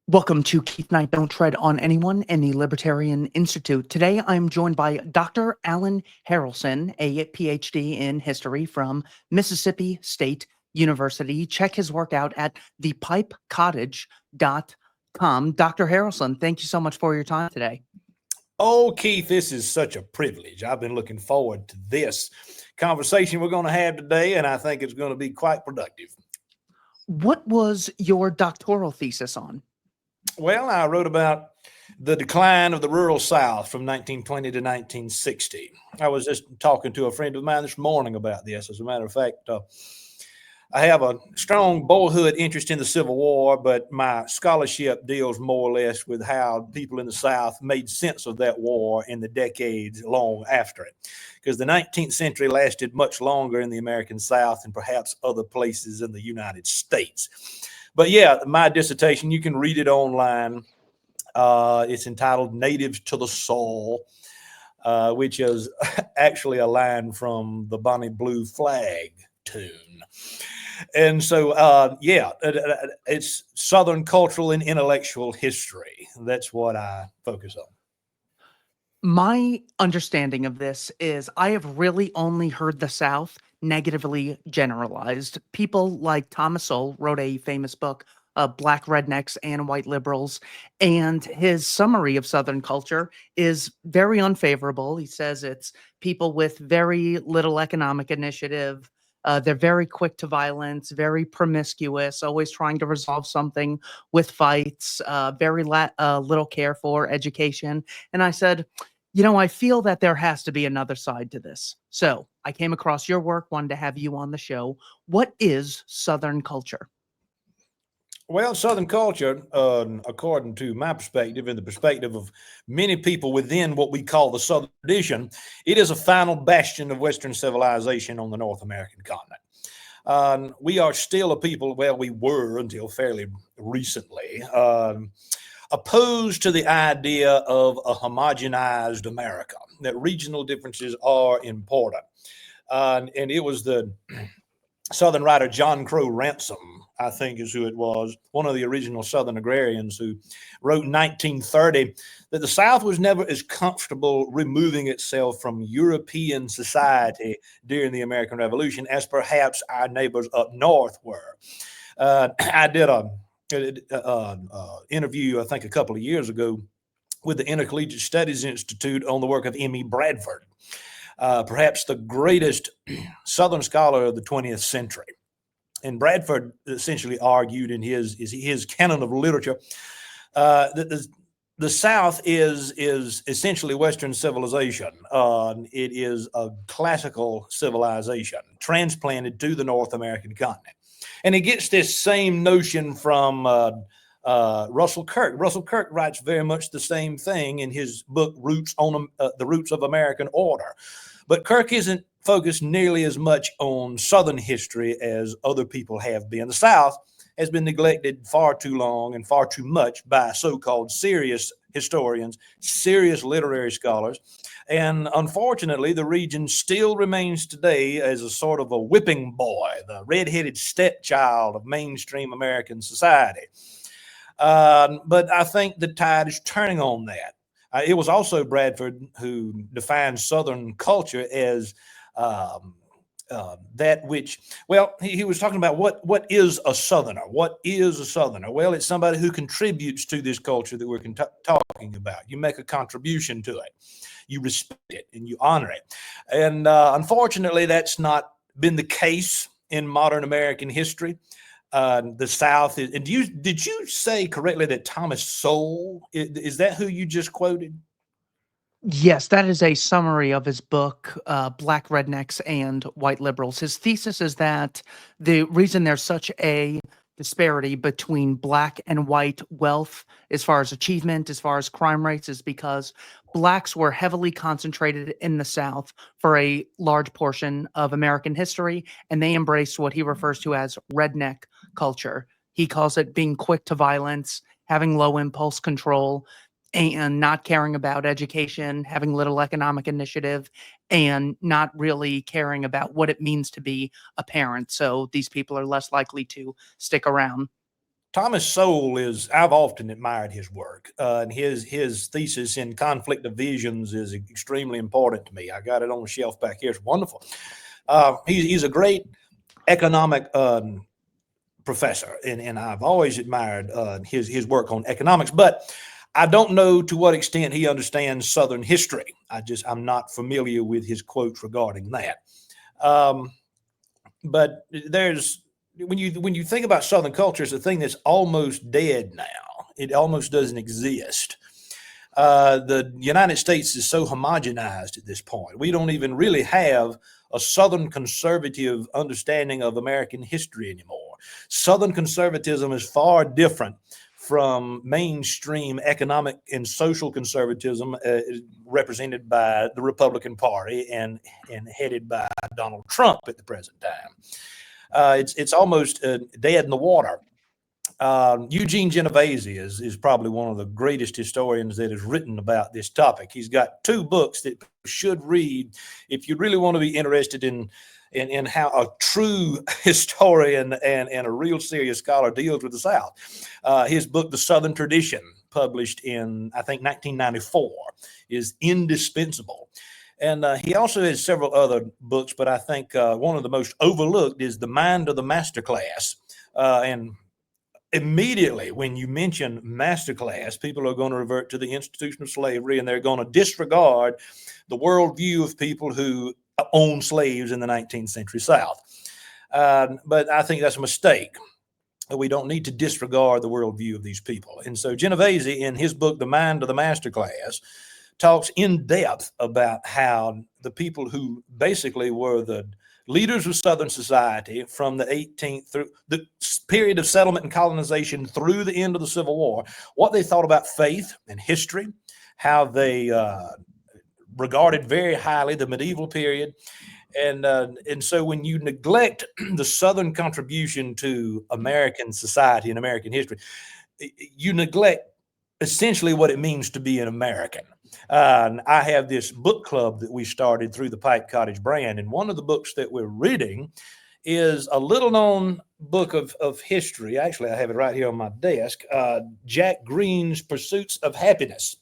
Welcome to Keith Knight Don't Tread on Anyone and the Libertarian Institute. Today I'm joined by Dr. Alan Harrelson, a PhD in history from Mississippi State University. Check his work out at thepipecottage.com. Dr. Harrelson, thank you so much for your time today. Oh, Keith, this is such a privilege. I've been looking forward to this conversation we're going to have today, and I think it's going to be quite productive. What was your doctoral thesis on? Well, I wrote about the decline of the rural South from 1920 to 1960. I was just talking to a friend of mine this morning about this. As a matter of fact, I have a strong boyhood interest in the Civil War, but my scholarship deals more or less with how people in the South made sense of that war in the decades long after it. Because the 19th century lasted much longer in the American South than perhaps other places in the United States. But yeah, my dissertation, you can read it online. It's entitled Natives to the Soul, which is actually a line from the Bonnie Blue Flag tune. And so, it's Southern cultural and intellectual history. That's what I focus on. My understanding of this is I have really only heard the South negatively generalized. People like Thomas Sowell wrote a famous book, Black Rednecks and White Liberals, and his summary of Southern culture is very unfavorable. He says it's people with very little economic initiative. They're very quick to violence, very promiscuous, always trying to resolve something with fights, very little care for education. And I said, I feel that there has to be another side to this. So I came across your work, wanted to have you on the show. What is Southern culture? Well, Southern culture, according to my perspective and the perspective of many people within what we call the Southern tradition, it is a final bastion of Western civilization on the North American continent. We are still a people, well, we were until fairly recently, opposed to the idea of a homogenized America, that regional differences are important. And it was the Southern writer John Crow Ransom, I think is who it was, one of the original Southern agrarians, who wrote in 1930 that the South was never as comfortable removing itself from European society during the American Revolution as perhaps our neighbors up north were. I did an interview, I think a couple of years ago, with the Intercollegiate Studies Institute on the work of M.E. Bradford, perhaps the greatest Southern scholar of the 20th century. And Bradford essentially argued in his canon of literature that the South is essentially Western civilization. It is a classical civilization transplanted to the North American continent. And he gets this same notion from Russell Kirk. Russell Kirk writes very much the same thing in his book, The Roots of American Order. But Kirk isn't focused nearly as much on Southern history as other people have been. The South has been neglected far too long and far too much by so-called serious historians, serious literary scholars. And unfortunately, the region still remains today as a sort of a whipping boy, the red-headed stepchild of mainstream American society. But I think the tide is turning on that. It was also Bradford who defined Southern culture as that which, well, he was talking about what is a Southerner? What is a Southerner? Well, it's somebody who contributes to this culture that we're talking about. You make a contribution to it. You respect it and you honor it. And unfortunately, that's not been the case in modern American history. The South is, and did you say correctly that Thomas Sowell, is that who you just quoted? Yes, that is a summary of his book, Black Rednecks and White Liberals. His thesis is that the reason there's such a disparity between black and white wealth as far as achievement, as far as crime rates, is because blacks were heavily concentrated in the South for a large portion of American history, and they embraced what he refers to as redneck culture. He calls it being quick to violence, having low impulse control, and not caring about education, having little economic initiative, and not really caring about what it means to be a parent. So these people are less likely to stick around. Thomas Sowell I've often admired his work, and his thesis in Conflict of Visions is extremely important to me. I got it on the shelf back here. It's wonderful. He's a great economic professor, and I've always admired his work on economics, but I don't know to what extent he understands Southern history. I'm not familiar with his quotes regarding that. But when you think about Southern culture, it's a thing that's almost dead now. It almost doesn't exist. The United States is so homogenized at this point. We don't even really have a Southern conservative understanding of American history anymore. Southern conservatism is far different from mainstream economic and social conservatism represented by the Republican Party and headed by Donald Trump at the present time. It's almost dead in the water. Eugene Genovese is probably one of the greatest historians that has written about this topic. He's got 2 books that you should read if you really want to be interested in how a true historian and a real serious scholar deals with the South. His book, The Southern Tradition, published in, I think, 1994, is indispensable. And he also has several other books, but I think one of the most overlooked is The Mind of the Masterclass. And immediately when you mention masterclass, people are going to revert to the institution of slavery, and they're going to disregard the worldview of people who owned slaves in the 19th century South. But I think that's a mistake. We don't need to disregard the worldview of these people. And so Genovese, in his book, The Mind of the Masterclass, talks in depth about how the people who basically were the leaders of Southern society from the 18th through the period of settlement and colonization through the end of the Civil War, what they thought about faith and history, how they regarded very highly the medieval period. And so when you neglect the Southern contribution to American society and American history, you neglect essentially what it means to be an American. I have this book club that we started through the Pipe Cottage brand, and one of the books that we're reading is a little-known book of history. Actually, I have it right here on my desk, Jack Green's Pursuits of Happiness.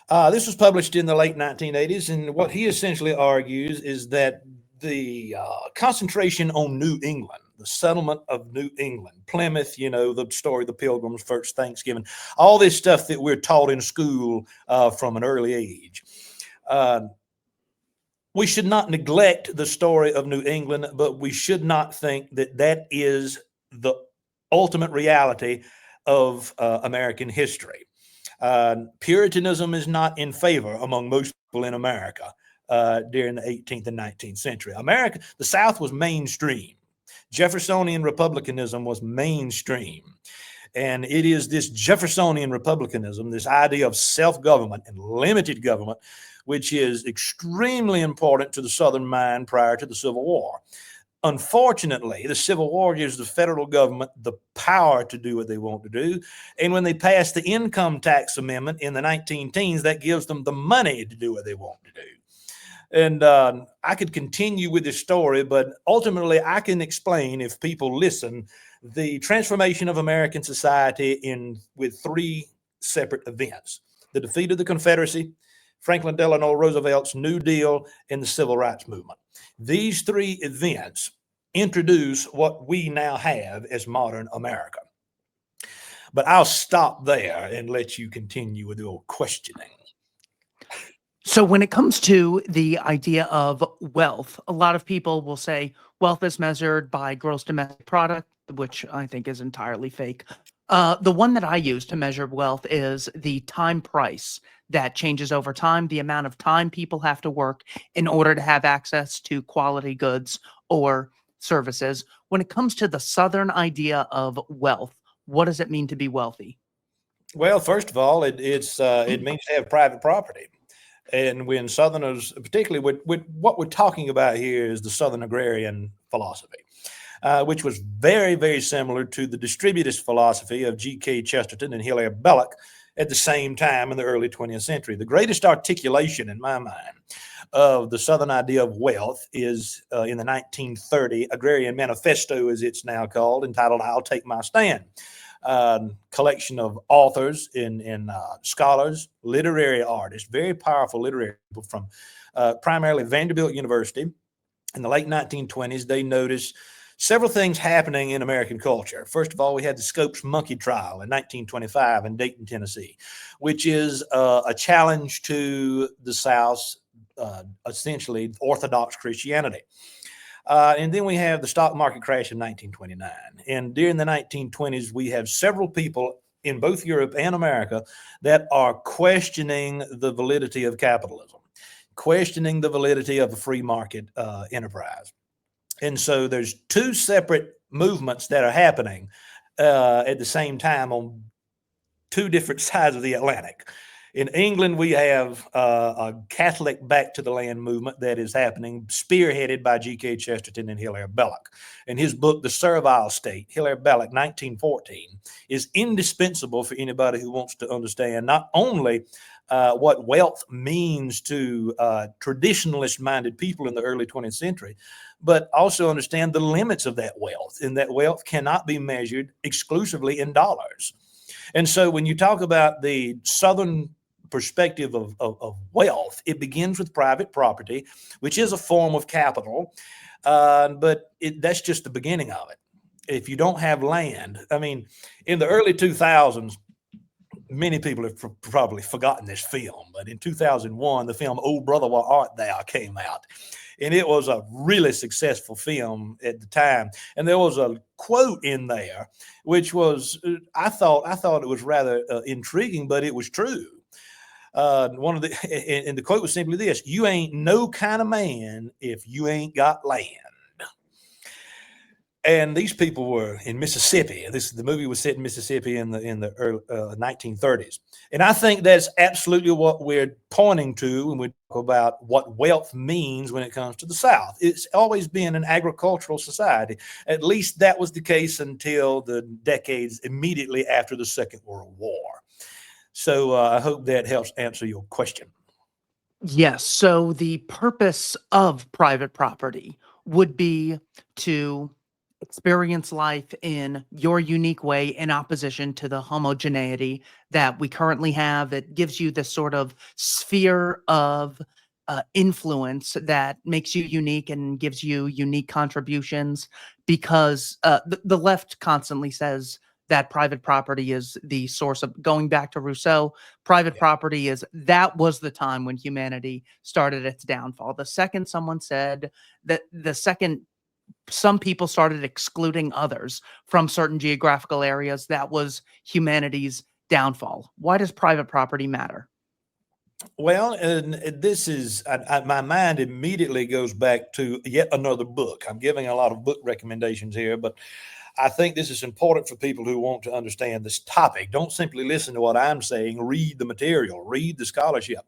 This was published in the late 1980s, and what he essentially argues is that the concentration on New England, the settlement of New England, Plymouth, the story of the Pilgrims, first Thanksgiving, all this stuff that we're taught in school from an early age. We should not neglect the story of New England, but we should not think that that is the ultimate reality of American history. Puritanism is not in favor among most people in America during the 18th and 19th century. The South was mainstream. Jeffersonian republicanism was mainstream. And it is this Jeffersonian republicanism, this idea of self-government and limited government, which is extremely important to the Southern mind prior to the Civil War. Unfortunately, the Civil War gives the federal government the power to do what they want to do. And when they pass the income tax amendment in the 19-teens, that gives them the money to do what they want to do. And I could continue with this story, but ultimately I can explain, if people listen, the transformation of American society with 3 separate events: the defeat of the Confederacy, Franklin Delano Roosevelt's New Deal, and the Civil Rights Movement. These 3 events introduce what we now have as modern America. But I'll stop there and let you continue with your questioning. So when it comes to the idea of wealth, a lot of people will say wealth is measured by gross domestic product, which I think is entirely fake. The one that I use to measure wealth is the time price that changes over time, the amount of time people have to work in order to have access to quality goods or services. When it comes to the Southern idea of wealth, what does it mean to be wealthy? Well, first of all, it means to have private property. And when Southerners, particularly with what we're talking about here, is the Southern agrarian philosophy, which was very, very similar to the distributist philosophy of G.K. Chesterton and Hilaire Belloc at the same time in the early 20th century. The greatest articulation in my mind of the Southern idea of wealth is in the 1930 Agrarian Manifesto, as it's now called, entitled I'll Take My Stand. Collection of authors and scholars, literary artists, very powerful literary people from primarily Vanderbilt University. In the late 1920s, they noticed several things happening in American culture. First of all, we had the Scopes monkey trial in 1925 in Dayton, Tennessee, which is a challenge to the South's essentially Orthodox Christianity. And then we have the stock market crash in 1929. And during the 1920s, we have several people in both Europe and America that are questioning the validity of capitalism, questioning the validity of a free market enterprise. And so there's two separate movements that are happening at the same time on two different sides of the Atlantic. In England, we have a Catholic back to the land movement that is happening, spearheaded by G.K. Chesterton and Hilaire Belloc. In his book, The Servile State, Hilaire Belloc, 1914, is indispensable for anybody who wants to understand not only what wealth means to traditionalist-minded people in the early 20th century, but also understand the limits of that wealth, and that wealth cannot be measured exclusively in dollars. And so when you talk about the Southern perspective of wealth, it begins with private property, which is a form of capital, but that's just the beginning of it. If you don't have land, I mean, in the early 2000s, many people have probably forgotten this film, but in 2001, the film Oh Brother, Where Art Thou came out. And it was a really successful film at the time. And there was a quote in there, which was, I thought it was rather intriguing, but it was true. And the quote was simply this: "You ain't no kind of man if you ain't got land." And these people were in Mississippi. The movie was set in Mississippi in the early 1930s. And I think that's absolutely what we're pointing to when we talk about what wealth means when it comes to the South. It's always been an agricultural society. At least that was the case until the decades immediately after the Second World War. So I hope that helps answer your question. Yes. So the purpose of private property would be to experience life in your unique way in opposition to the homogeneity that we currently have. It gives you this sort of sphere of influence that makes you unique and gives you unique contributions, because the left constantly says that private property is the source of, going back to Rousseau, private property that was the time when humanity started its downfall. The second someone said that, the second some people started excluding others from certain geographical areas, that was humanity's downfall. Why does private property matter? Well, and this is, my mind immediately goes back to yet another book. I'm giving a lot of book recommendations here, but I think this is important for people who want to understand this topic. Don't simply listen to what I'm saying. Read the material, read the scholarship.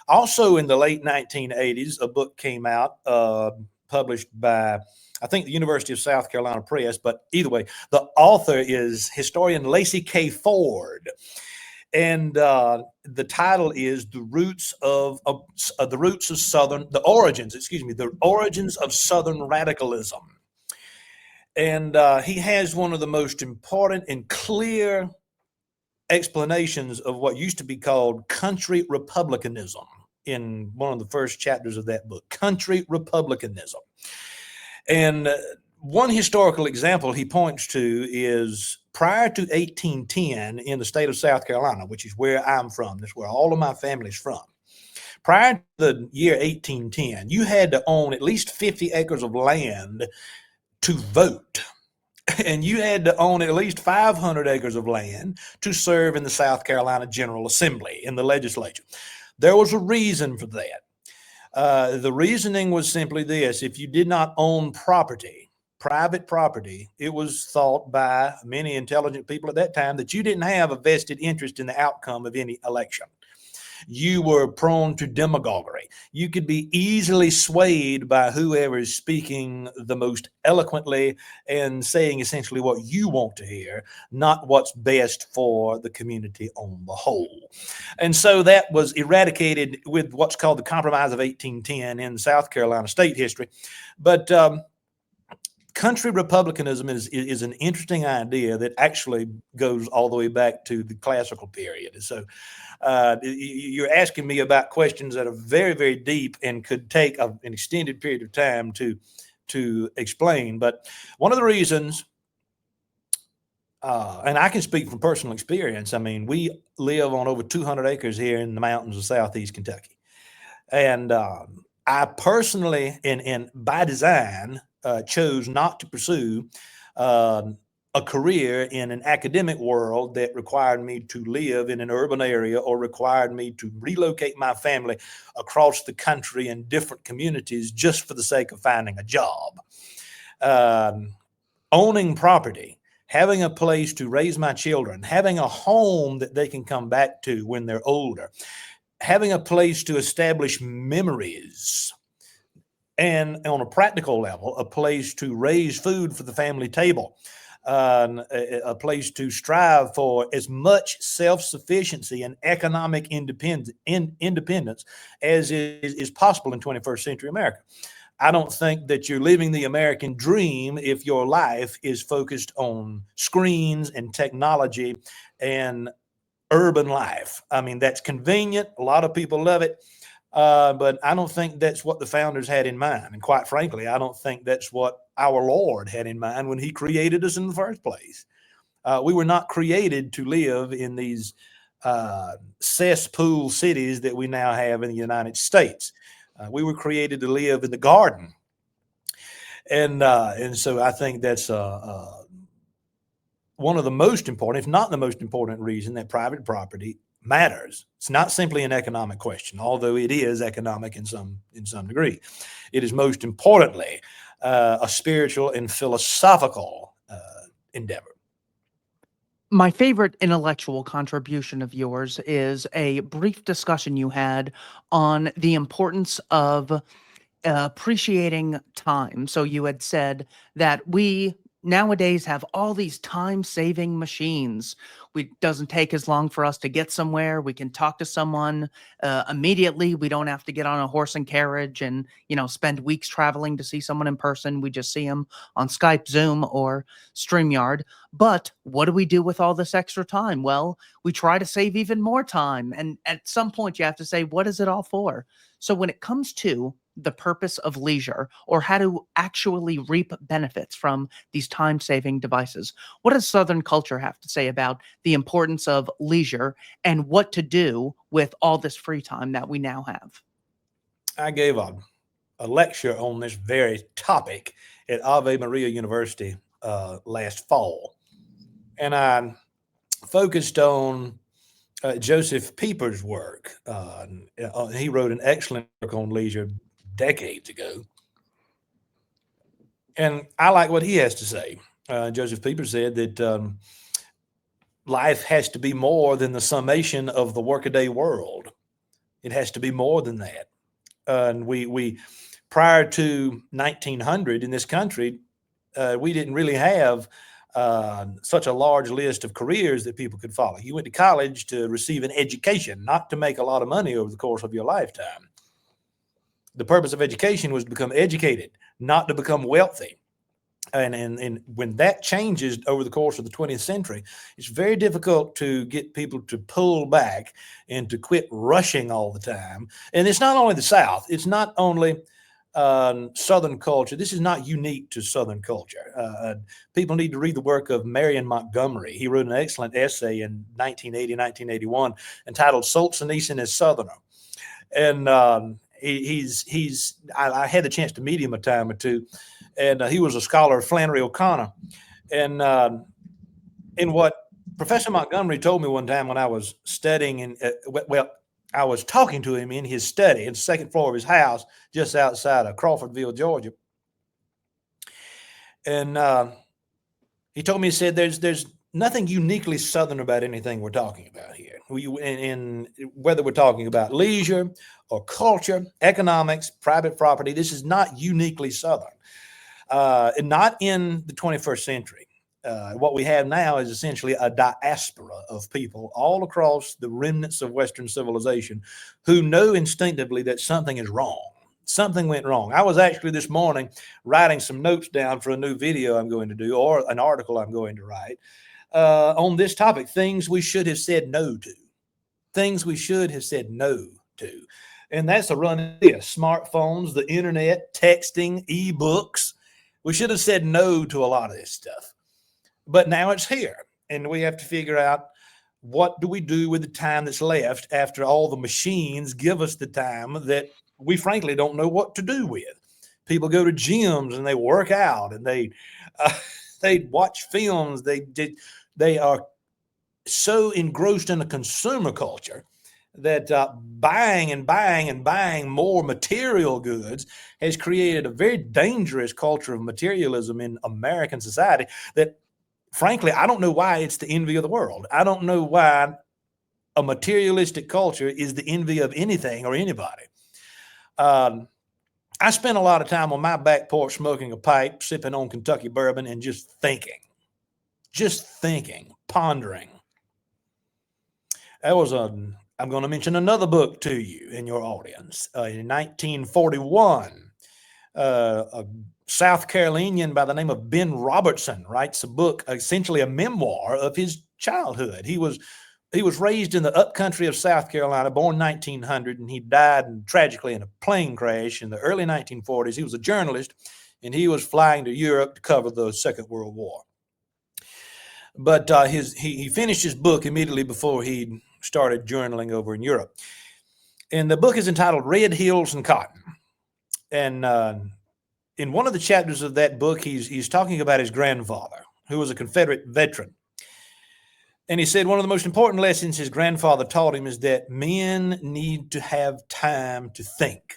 Also, in the late 1980s, a book came out published by, I think, the University of South Carolina Press, but either way, the author is historian Lacey K. Ford. And the title is the origins of Southern radicalism. And he has one of the most important and clear explanations of what used to be called country republicanism in one of the first chapters of that book, country republicanism. And one historical example he points to is prior to 1810 in the state of South Carolina, which is where I'm from. That's where all of my family's from. Prior to the year 1810, you had to own at least 50 acres of land to vote. And you had to own at least 500 acres of land to serve in the South Carolina General Assembly, in the legislature. There was a reason for that. The reasoning was simply this: if you did not own property, private property, it was thought by many intelligent people at that time that you didn't have a vested interest in the outcome of any election. You were prone to demagoguery. You could be easily swayed by whoever is speaking the most eloquently and saying essentially what you want to hear, not what's best for the community on the whole. And so that was eradicated with what's called the Compromise of 1810 in South Carolina state history. But country republicanism is an interesting idea that actually goes all the way back to the classical period. So you're asking me about questions that are very, very deep and could take an extended period of time to explain. But one of the reasons, and I can speak from personal experience, I mean, we live on over 200 acres here in the mountains of southeast Kentucky. And I personally, and by design, chose not to pursue a career in an academic world that required me to live in an urban area or required me to relocate my family across the country in different communities just for the sake of finding a job. Owning property, having a place to raise my children, having a home that they can come back to when they're older, having a place to establish memories, and on a practical level, a place to raise food for the family table, a place to strive for as much self-sufficiency and economic independence as is possible in 21st century America. I don't think that you're living the American dream if your life is focused on screens and technology and urban life. I mean, that's convenient. A lot of people love it. But I don't think that's what the founders had in mind. And quite frankly, I don't think that's what our Lord had in mind when he created us in the first place. We were not created to live in these cesspool cities that we now have in the United States. We were created to live in the garden. And so I think that's one of the most important, if not the most important reason that private property matters. It's not simply an economic question, although it is economic in some degree. It is most importantly a spiritual and philosophical endeavor. My favorite intellectual contribution of yours is a brief discussion you had on the importance of appreciating time. So you had said that we nowadays have all these time-saving machines. It doesn't take as long for us to get somewhere. We can talk to someone immediately. We don't have to get on a horse and carriage and spend weeks traveling to see someone in person. We just see them on Skype, Zoom, or StreamYard. But what do we do with all this extra time? Well, we try to save even more time. And at some point, you have to say, what is it all for? So when it comes to the purpose of leisure or how to actually reap benefits from these time-saving devices, what does Southern culture have to say about the importance of leisure and what to do with all this free time that we now have? I gave a lecture on this very topic at Ave Maria University last fall. And I focused on Joseph Pieper's work. He wrote an excellent book on leisure decades ago. And I like what he has to say. Joseph Pieper said that life has to be more than the summation of the workaday world. It has to be more than that. And we prior to 1900 in this country, we didn't really have such a large list of careers that people could follow. You went to college to receive an education, not to make a lot of money over the course of your lifetime. The purpose of education was to become educated, not to become wealthy. And when that changes over the course of the 20th century, it's very difficult to get people to pull back and to quit rushing all the time. And it's not only the South, it's not only Southern culture. This is not unique to Southern culture. People need to read the work of Marion Montgomery. He wrote an excellent essay in 1980, 1981 entitled Solzhenitsyn as Southerner. And I had the chance to meet him a time or two, and he was a scholar of Flannery O'Connor. And in what Professor Montgomery told me one time when I was studying, I was talking to him in his study, in the second floor of his house, just outside of Crawfordville, Georgia. And he told me, he said, there's nothing uniquely Southern about anything we're talking about here. In whether we're talking about leisure or culture, economics, private property, this is not uniquely Southern. And not in the 21st century. What we have now is essentially a diaspora of people all across the remnants of Western civilization who know instinctively that something is wrong. Something went wrong. I was actually this morning writing some notes down for a new video I'm going to do, or an article I'm going to write on this topic, things we should have said no to. Things we should have said no to. And that's a run of smartphones, the internet, texting, ebooks. We should have said no to a lot of this stuff. But now it's here, and we have to figure out, what do we do with the time that's left after all the machines give us the time that we frankly don't know what to do with. People go to gyms and they work out, and they watch films. They are so engrossed in a consumer culture that buying and buying and buying more material goods has created a very dangerous culture of materialism in American society that, frankly, I don't know why it's the envy of the world. I don't know why a materialistic culture is the envy of anything or anybody. I spent a lot of time on my back porch smoking a pipe, sipping on Kentucky bourbon, and just thinking, pondering. That was I'm going to mention another book to you in your audience. In 1941, a South Carolinian by the name of Ben Robertson writes a book, essentially a memoir of his childhood. He was raised in the upcountry of South Carolina, born 1900, and he died tragically in a plane crash in the early 1940s. He was a journalist, and he was flying to Europe to cover the Second World War. But he finished his book immediately before he started journaling over in Europe. And the book is entitled Red Hills and Cotton. And in one of the chapters of that book, he's talking about his grandfather, who was a Confederate veteran. And he said one of the most important lessons his grandfather taught him is that men need to have time to think.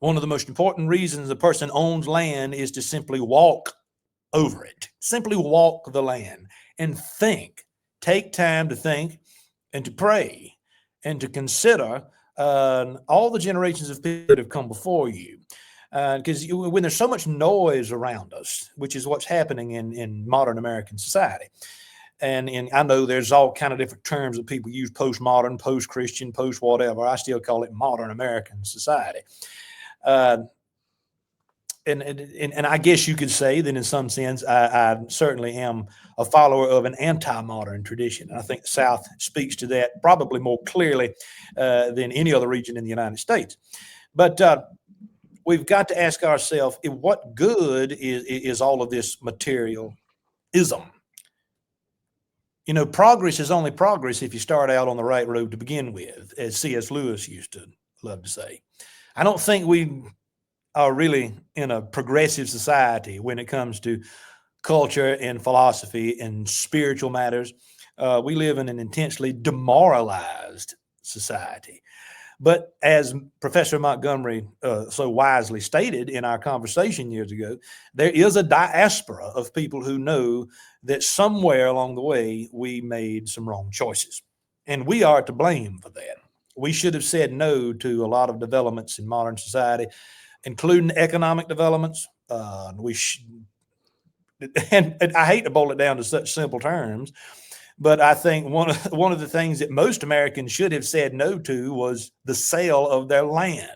One of the most important reasons a person owns land is to simply walk over it, simply walk the land and think. Take time to think and to pray and to consider all the generations of people that have come before you. Because when there's so much noise around us, which is what's happening in modern American society, and I know there's all kind of different terms that people use: postmodern, post-Christian, post-whatever. I still call it modern American society. And I guess you could say that in some sense, I certainly am a follower of an anti-modern tradition. And I think the South speaks to that probably more clearly than any other region in the United States. But we've got to ask ourselves, what good is all of this materialism? You know, progress is only progress if you start out on the right road to begin with, as C.S. Lewis used to love to say. I don't think we are really in a progressive society when it comes to culture and philosophy and spiritual matters. We live in an intensely demoralized society. But as Professor Montgomery so wisely stated in our conversation years ago, there is a diaspora of people who know that somewhere along the way we made some wrong choices. And we are to blame for that. We should have said no to a lot of developments in modern society, including economic developments. And I hate to boil it down to such simple terms, but I think one of the things that most Americans should have said no to was the sale of their land.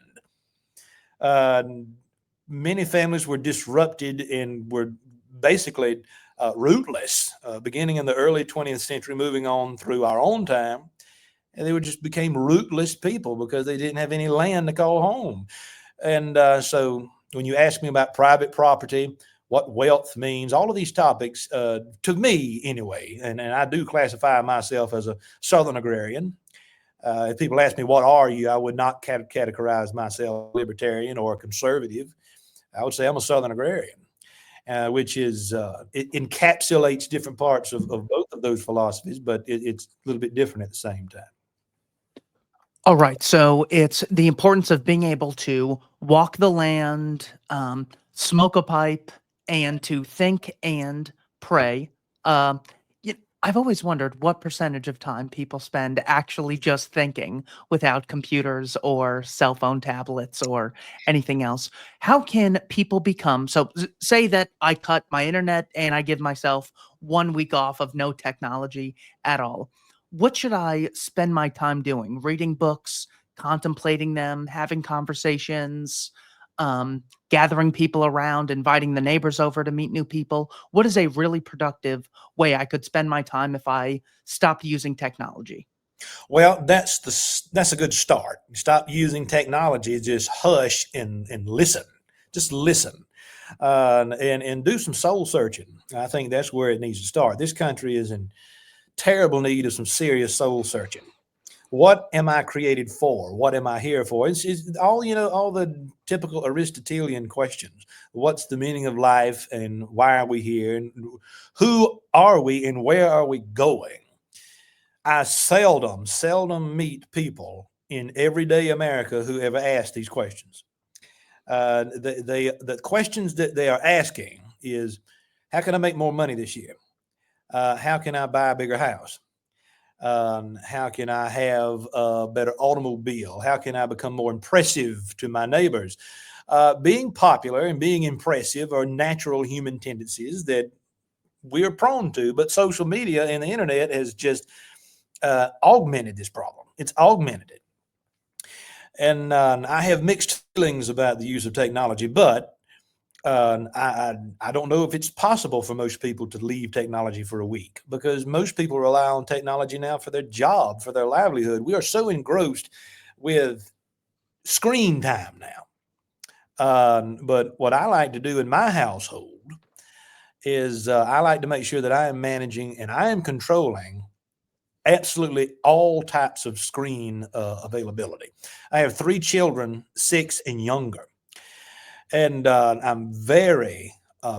Many families were disrupted and were basically rootless, beginning in the early 20th century, moving on through our own time. And they just became rootless people because they didn't have any land to call home. And so when you ask me about private property, what wealth means, all of these topics, to me anyway, and I do classify myself as a Southern agrarian. If people ask me, what are you? I would not categorize myself libertarian or conservative. I would say I'm a Southern agrarian, which is, it encapsulates different parts of both of those philosophies, but it's a little bit different at the same time. All right. So it's the importance of being able to walk the land, smoke a pipe, and to think and pray. I've always wondered what percentage of time people spend actually just thinking without computers or cell phone tablets or anything else. How can people become so say that I cut my internet and I give myself 1 week off of no technology at all. What should I spend my time doing? Reading books, contemplating them, having conversations, gathering people around, inviting the neighbors over to meet new people. What is a really productive way I could spend my time if I stopped using technology? Well, that's a good start. Stop using technology, just hush and listen. Just listen, and do some soul searching. I think that's where it needs to start. This country is in terrible need of some serious soul searching. What am I created for? What am I here for? It's all, all the typical Aristotelian questions. What's the meaning of life, and why are we here, and who are we, and where are we going? I seldom meet people in everyday America who ever ask these questions. The questions that they are asking is, how can I make more money this year? How can I buy a bigger house? How can I have a better automobile? How can I become more impressive to my neighbors? Being popular and being impressive are natural human tendencies that we are prone to, but social media and the internet has just augmented this problem. It's augmented it. And I have mixed feelings about the use of technology, but I don't know if it's possible for most people to leave technology for a week, because most people rely on technology now for their job, for their livelihood. We are so engrossed with screen time now. But what I like to do in my household is I like to make sure that I am managing and I am controlling absolutely all types of screen availability. I have 3 children, 6 and younger. And I'm very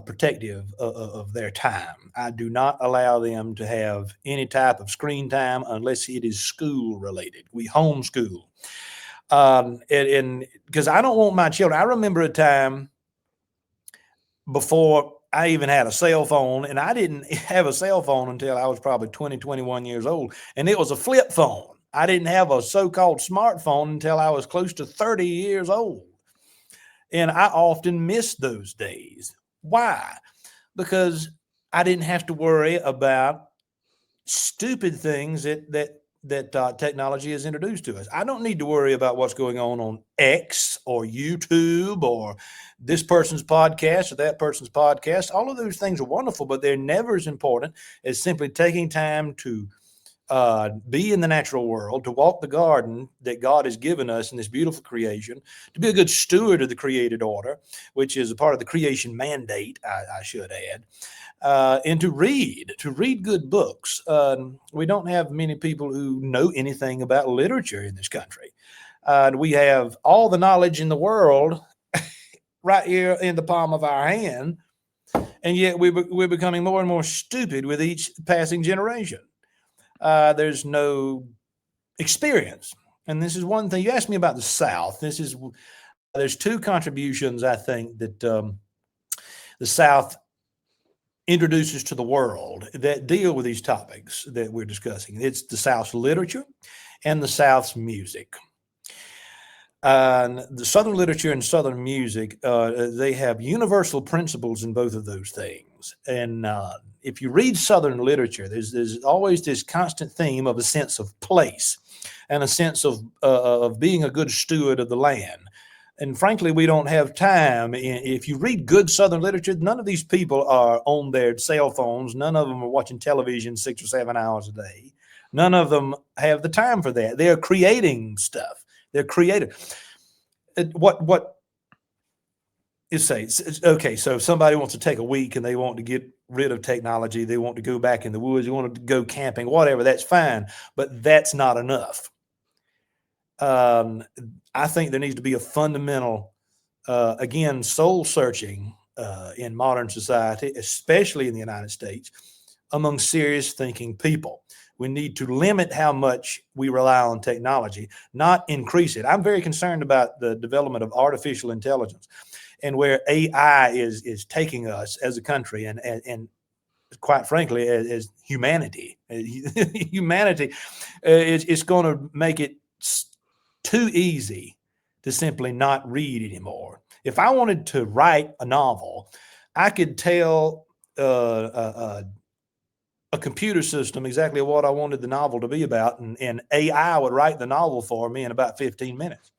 protective of their time. I do not allow them to have any type of screen time unless it is school related. We homeschool. And because I don't want my children, I remember a time before I even had a cell phone, and I didn't have a cell phone until I was probably 20, 21 years old. And it was a flip phone. I didn't have a so-called smartphone until I was close to 30 years old. And I often miss those days. Why? Because I didn't have to worry about stupid things that technology has introduced to us. I don't need to worry about what's going on X or YouTube or this person's podcast or that person's podcast. All of those things are wonderful, but they're never as important as simply taking time to be in the natural world, to walk the garden that God has given us in this beautiful creation, to be a good steward of the created order, which is a part of the creation mandate, I should add, and to read good books. We don't have many people who know anything about literature in this country. We have all the knowledge in the world right here in the palm of our hand, and yet we're becoming more and more stupid with each passing generation. There's no experience. And this is one thing you asked me about the South. There's 2 contributions I think that the South introduces to the world that deal with these topics that we're discussing. It's the South's literature and the South's music. The Southern literature and Southern music, they have universal principles in both of those things. And if you read Southern literature, there's always this constant theme of a sense of place and a sense of being a good steward of the land. And frankly, we don't have time. If you read good Southern literature, none of these people are on their cell phones. None of them are watching television 6 or 7 hours a day. None of them have the time for that. They're creating stuff. They're creative. What is say? Okay, so if somebody wants to take a week and they want to get rid of technology, they want to go back in the woods, they want to go camping, whatever, that's fine. But that's not enough. I think there needs to be a fundamental, again, soul searching in modern society, especially in the United States, among serious thinking people. We need to limit how much we rely on technology, not increase it. I'm very concerned about the development of artificial intelligence and where AI is taking us as a country. And quite frankly, as humanity. Humanity is going to make it too easy to simply not read anymore. If I wanted to write a novel, I could tell a computer system exactly what I wanted the novel to be about, and AI would write the novel for me in about 15 minutes.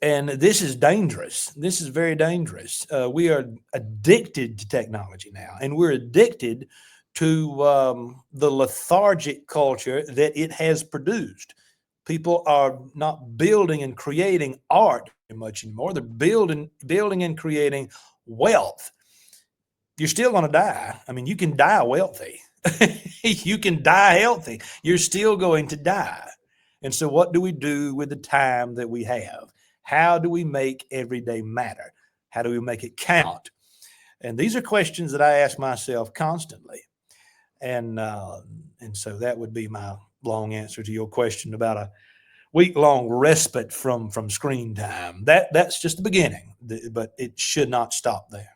And this is dangerous. This is very dangerous. We are addicted to technology now, and we're addicted to the lethargic culture that it has produced. People are not building and creating art much anymore. They're building and creating wealth. You're still going to die. I mean, you can die wealthy. You can die healthy. You're still going to die. And so what do we do with the time that we have? How do we make every day matter? How do we make it count? And these are questions that I ask myself constantly. And so that would be my long answer to your question about a week-long respite from screen time. That's just the beginning, but it should not stop there.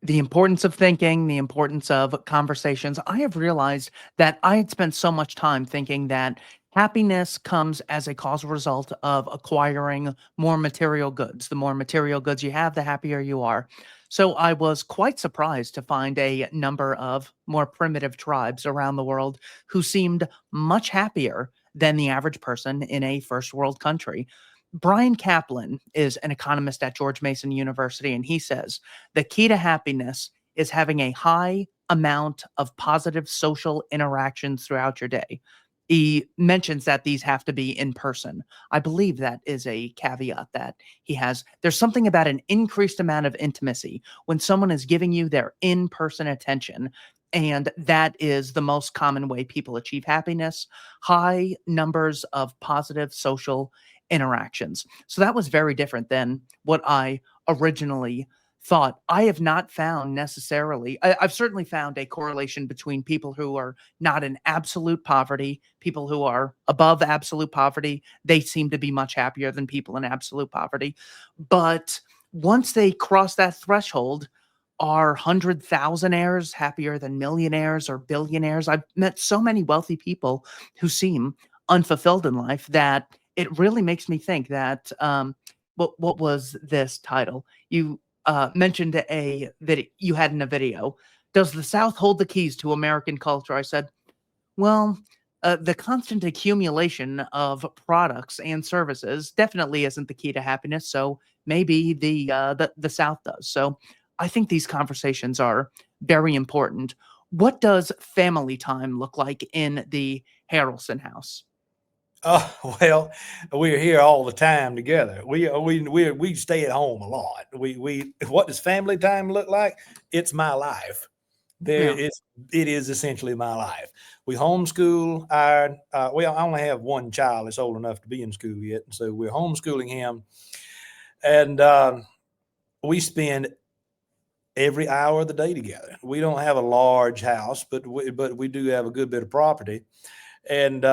The importance of thinking, the importance of conversations. I have realized that I had spent so much time thinking that happiness comes as a causal result of acquiring more material goods. The more material goods you have, the happier you are. So I was quite surprised to find a number of more primitive tribes around the world who seemed much happier than the average person in a first world country. Brian Kaplan is an economist at George Mason University, and he says the key to happiness is having a high amount of positive social interactions throughout your day. He mentions that these have to be in person. I believe that is a caveat that he has. There's something about an increased amount of intimacy when someone is giving you their in person attention. And that is the most common way people achieve happiness, high numbers of positive social interactions. So that was very different than what I originally thought. I have not found necessarily, I've certainly found a correlation between people who are not in absolute poverty, people who are above absolute poverty. They seem to be much happier than people in absolute poverty. But once they cross that threshold, are 100,000aires happier than millionaires or billionaires? I've met so many wealthy people who seem unfulfilled in life that it really makes me think that what was this title? You mentioned a that you had in a video. Does the South hold the keys to American culture? I said, well, the constant accumulation of products and services definitely isn't the key to happiness. So maybe the South does. So I think these conversations are very important. What does family time look like in the Harrelson house? Oh, well, we're here all the time together. We stay at home a lot. We what does family time look like? It's my life. There Yeah. is it is essentially my life. We homeschool our well, I only have one child that's old enough to be in school yet, and so we're homeschooling him, and we spend every hour of the day together. We don't have a large house, but we do have a good bit of property, and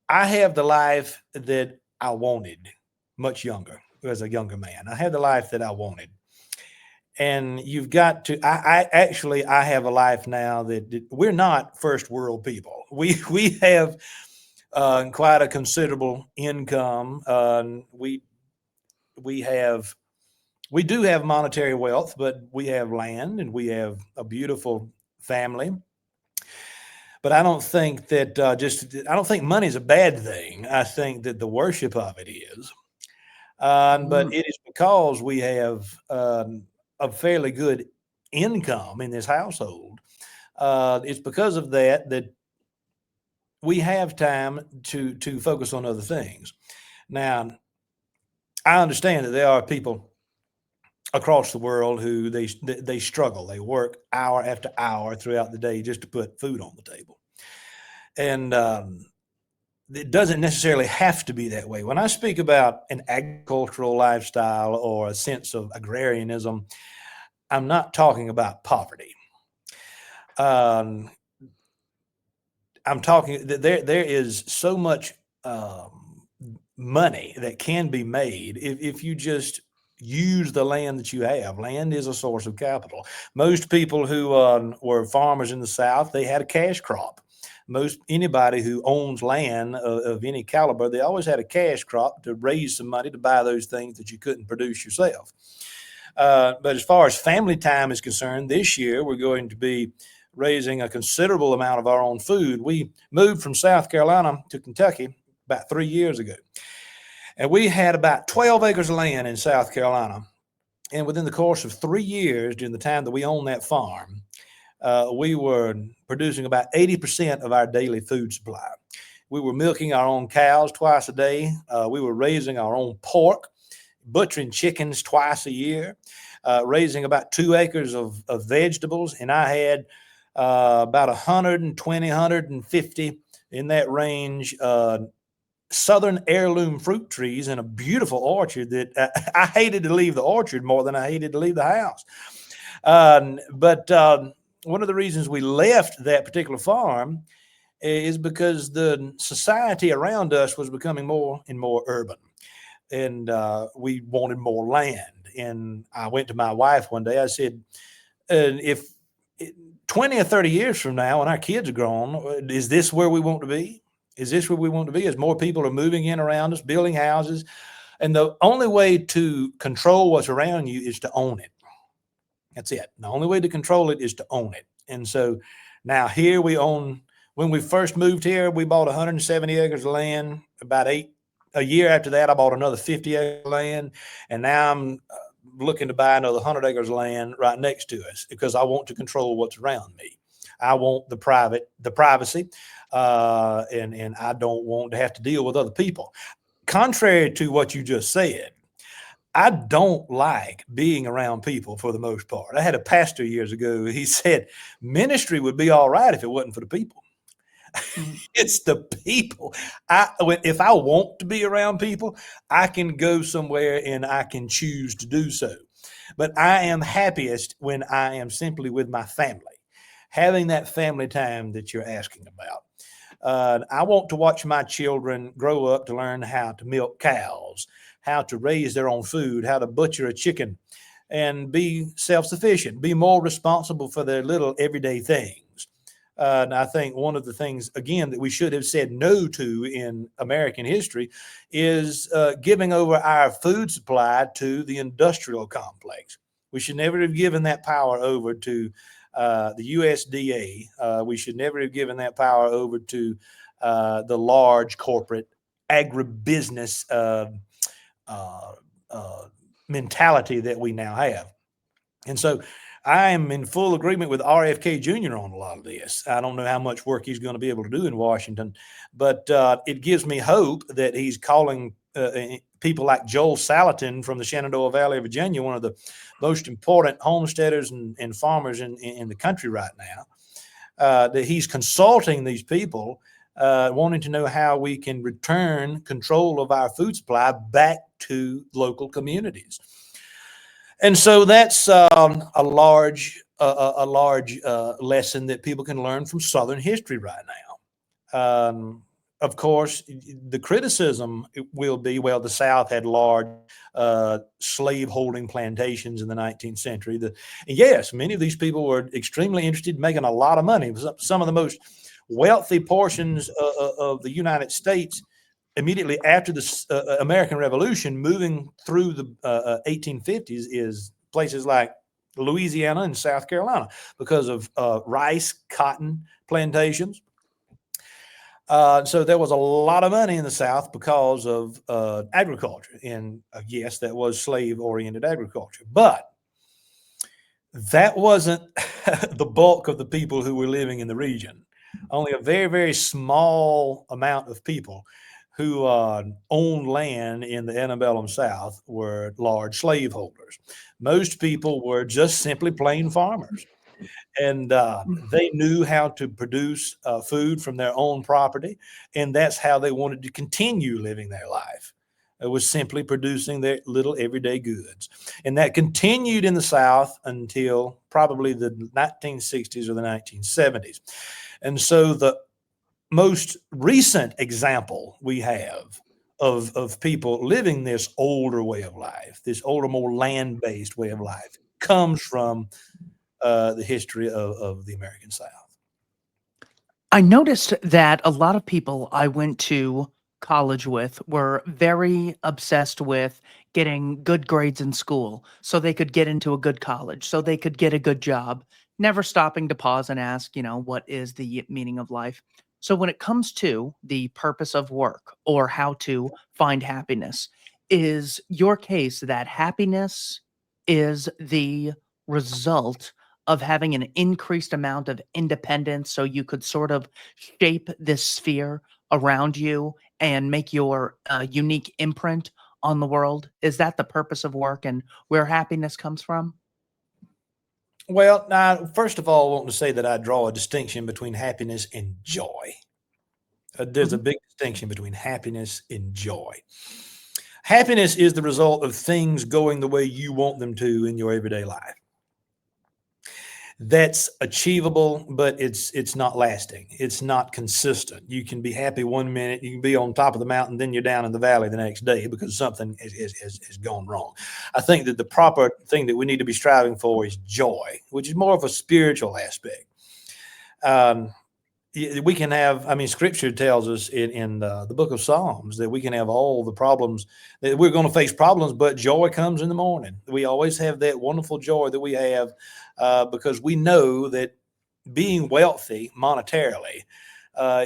I have the life that I wanted much younger as a younger man. I had the life that I wanted. And you've got to, I have a life now that we're not first world people. We have quite a considerable income. We have, we do have monetary wealth, but we have land and we have a beautiful family. But I don't think that I don't think money is a bad thing. I think that the worship of it is. But Mm. it is because we have a fairly good income in this household. It's because of that we have time to focus on other things. Now, I understand that there are people across the world who they struggle. They work hour after hour throughout the day just to put food on the table, and it doesn't necessarily have to be that way. When I speak about an agricultural lifestyle or a sense of agrarianism, I'm not talking about poverty. Um, I'm talking that there is so much money that can be made if you just use the land that you have. Land is a source of capital. Most people who were farmers in the South, they had a cash crop. Most anybody who owns land of any caliber, they always had a cash crop to raise some money to buy those things that you couldn't produce yourself. But as far as family time is concerned, this year we're going to be raising a considerable amount of our own food. We moved from South Carolina to Kentucky about 3 years ago. And we had about 12 acres of land in South Carolina. And within the course of 3 years, during the time that we owned that farm, we were producing about 80% of our daily food supply. We were milking our own cows twice a day. We were raising our own pork, butchering chickens twice a year, raising about 2 acres of vegetables. And I had about 120, 150 in that range, Southern heirloom fruit trees in a beautiful orchard that I hated to leave the orchard more than I hated to leave the house. But one of the reasons we left that particular farm is because the society around us was becoming more and more urban, and we wanted more land. And I went to my wife one day, I said, if 20 or 30 years from now, when our kids are grown, is this where we want to be? Is this where we want to be? As more people are moving in around us, building houses. And the only way to control what's around you is to own it. That's it. The only way to control it is to own it. And so now here we own, when we first moved here, we bought 170 acres of land. About a year after that, I bought another 50 acres of land. And now I'm looking to buy another 100 acres of land right next to us because I want to control what's around me. I want the privacy, and I don't want to have to deal with other people. Contrary to what you just said, I don't like being around people for the most part. I had a pastor years ago. He said ministry would be all right if it wasn't for the people. It's the people. If I want to be around people, I can go somewhere and I can choose to do so. But I am happiest when I am simply with my family, having that family time that you're asking about. I want to watch my children grow up to learn how to milk cows, how to raise their own food, how to butcher a chicken, and be self-sufficient, be more responsible for their little everyday things. And I think one of the things, again, that we should have said no to in American history is giving over our food supply to the industrial complex. We should never have given that power over to the USDA. We should never have given that power over to the large corporate agribusiness mentality that we now have. And so I am in full agreement with RFK Jr. on a lot of this. I don't know how much work he's going to be able to do in Washington, but it gives me hope that he's calling people like Joel Salatin from the Shenandoah Valley of Virginia, one of the most important homesteaders and farmers in the country right now, that he's consulting these people, wanting to know how we can return control of our food supply back to local communities. And so that's a large lesson that people can learn from Southern history right now. Of course, the criticism will be, well, the South had large slave-holding plantations in the 19th century. Yes, many of these people were extremely interested in making a lot of money. Some of the most wealthy portions of the United States immediately after the American Revolution, moving through the 1850s, is places like Louisiana and South Carolina because of rice, cotton plantations. So there was a lot of money in the South because of agriculture. And yes, that was slave-oriented agriculture. But that wasn't the bulk of the people who were living in the region. Only a very, very small amount of people who owned land in the antebellum South were large slaveholders. Most people were just simply plain farmers. And they knew how to produce food from their own property. And that's how they wanted to continue living their life. It was simply producing their little everyday goods. And that continued in the South until probably the 1960s or the 1970s. And so the most recent example we have of people living this older way of life, this older, more land-based way of life, comes from the history of the American South. I noticed that a lot of people I went to college with were very obsessed with getting good grades in school so they could get into a good college, so they could get a good job, never stopping to pause and ask, what is the meaning of life? So, when it comes to the purpose of work or how to find happiness, is your case that happiness is the result of having an increased amount of independence so you could sort of shape this sphere around you and make your unique imprint on the world? Is that the purpose of work and where happiness comes from? Well, now, first of all, I want to say that I draw a distinction between happiness and joy. There's a Mhm. big distinction between happiness and joy. Happiness is the result of things going the way you want them to in your everyday life. That's achievable, but it's not lasting. It's not consistent. You can be happy one minute, you can be on top of the mountain, then you're down in the valley the next day because something has gone wrong. I think that the proper thing that we need to be striving for is joy, which is more of a spiritual aspect. Um, we can have, I mean, scripture tells us in the book of Psalms that we can have all the problems, that we're going to face problems, but joy comes in the morning. We always have that wonderful joy that we have because we know that being wealthy monetarily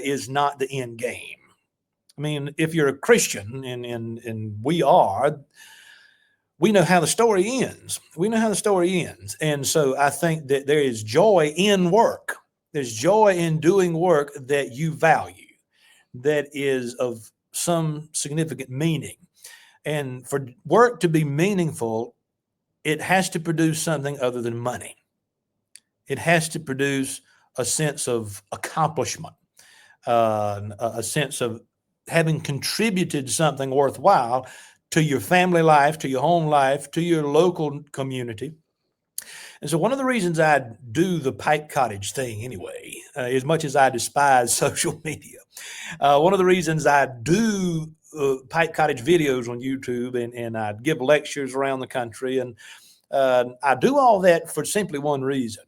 is not the end game. I mean, if you're a Christian, and we are, we know how the story ends. We know how the story ends. And so I think that there is joy in work. There's joy in doing work that you value, that is of some significant meaning. And for work to be meaningful, it has to produce something other than money. It has to produce a sense of accomplishment, a sense of having contributed something worthwhile to your family life, to your home life, to your local community. And so, one of the reasons I do the pipe cottage thing anyway, as much as I despise social media, one of the reasons I do pipe cottage videos on YouTube and I give lectures around the country, and I do all that for simply one reason,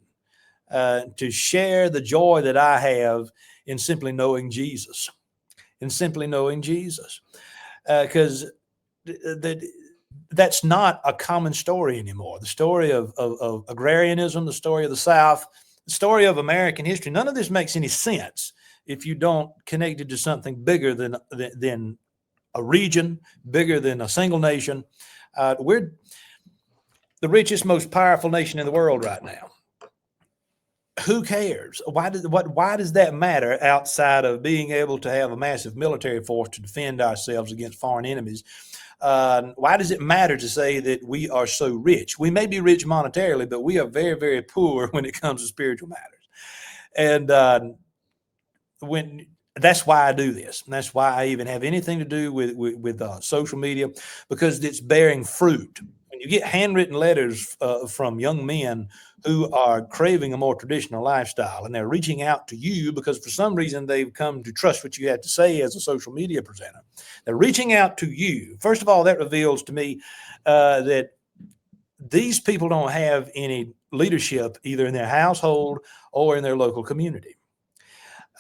to share the joy that I have in simply knowing Jesus, in simply knowing Jesus. Because that's not a common story anymore. The story of agrarianism, the story of the South, the story of American history, none of this makes any sense if you don't connect it to something bigger than a region, bigger than a single nation. We're the richest, most powerful nation in the world right now. Who cares? Why does that matter outside of being able to have a massive military force to defend ourselves against foreign enemies? Why does it matter to say that we are so rich? We may be rich monetarily, but we are very, very poor when it comes to spiritual matters. And when that's why I do this. And that's why I even have anything to do with social media, because it's bearing fruit. When you get handwritten letters from young men who are craving a more traditional lifestyle, and they're reaching out to you because for some reason they've come to trust what you have to say as a social media presenter. They're reaching out to you. First of all, that reveals to me that these people don't have any leadership either in their household or in their local community.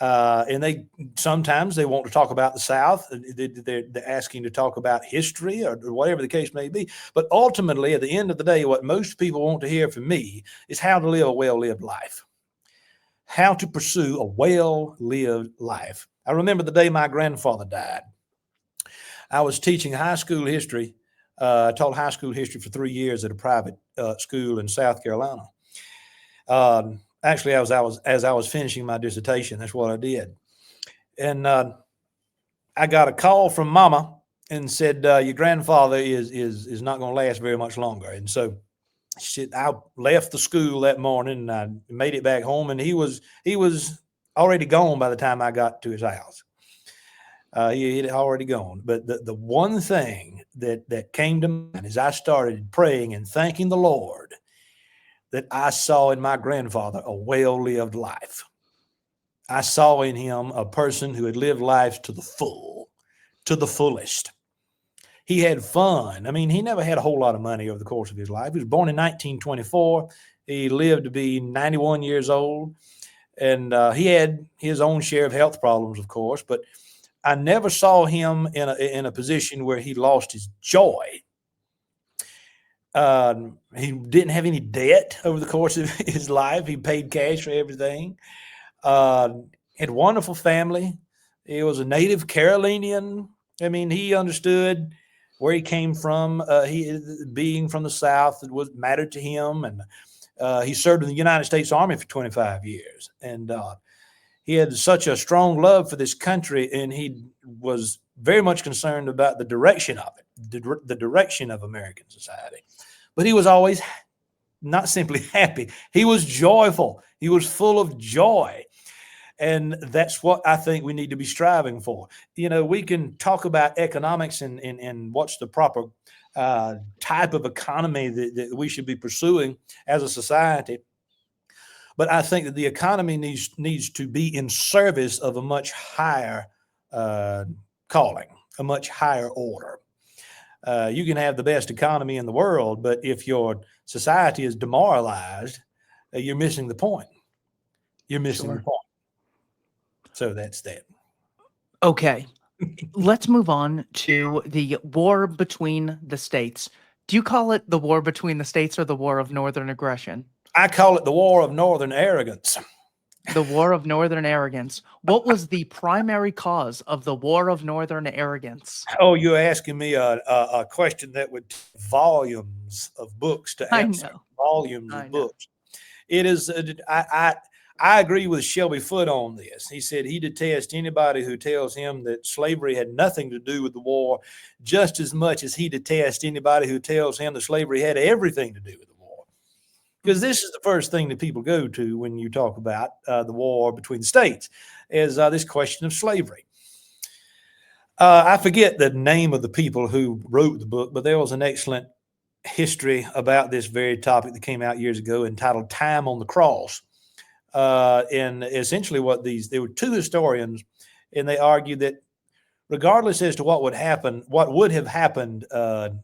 And they sometimes they want to talk about the South. They're asking to talk about history or whatever the case may be. But ultimately, at the end of the day, what most people want to hear from me is how to live a well-lived life, how to pursue a well-lived life. I remember the day my grandfather died. I was teaching high school history. I taught high school history for 3 years at a private school in South Carolina. Actually, as I was finishing my dissertation, that's what I did. And I got a call from Mama and said, "Your grandfather is not going to last very much longer." And so I left the school that morning and I made it back home, and he was already gone by the time I got to his house. He had already gone. But the one thing that came to mind as I started praying and thanking the Lord that I saw in my grandfather a well-lived life. I saw in him a person who had lived life to the full, to the fullest. He had fun. I mean, he never had a whole lot of money over the course of his life. He was born in 1924. He lived to be 91 years old. And he had his own share of health problems, of course, but I never saw him in a position where he lost his joy. He didn't have any debt over the course of his life. He paid cash for everything. Had a wonderful family. He was a native Carolinian. I mean, he understood where he came from. He being from the South, it was mattered to him, and he served in the United States Army for 25 years, and he had such a strong love for this country, and he was very much concerned about the direction of it, the direction of American society. But he was always not simply happy. He was joyful. He was full of joy. And that's what I think we need to be striving for. You know, we can talk about economics and what's the proper type of economy that we should be pursuing as a society. But I think that the economy needs to be in service of a much higher calling, a much higher order. You can have the best economy in the world, but if your society is demoralized, you're missing the point. You're missing the point. So that's that. Okay. Let's move on to the war between the states. Do you call it the war between the states or the war of northern aggression? I call it the war of northern arrogance. The war of northern arrogance. What was the primary cause of the war of northern arrogance? Oh, you're asking me a question that would take volumes of books to answer. I know. Volumes of books. It is. I agree with Shelby Foote on this. He said he detests anybody who tells him that slavery had nothing to do with the war, just as much as he detests anybody who tells him that slavery had everything to do with the war. Because this is the first thing that people go to when you talk about the war between the states, is this question of slavery. I forget the name of the people who wrote the book, but there was an excellent history about this very topic that came out years ago entitled Time on the Cross. And essentially there were two historians, and they argued that regardless as to what would have happened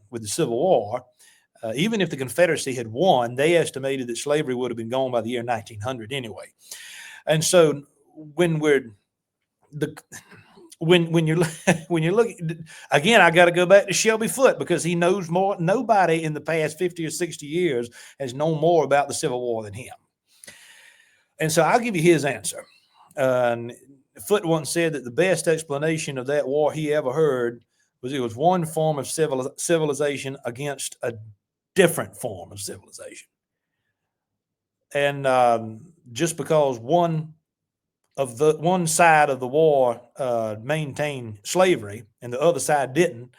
with the Civil War, even if the Confederacy had won, they estimated that slavery would have been gone by the year 1900 anyway. And so when you're looking again, I got to go back to Shelby Foote, because he knows more. Nobody in the past 50 or 60 years has known more about the Civil War than him. And so I'll give you his answer. Foote once said that the best explanation of that war he ever heard was it was one form of civilization against a different form of civilization. And just because one side of the war maintained slavery and the other side didn't,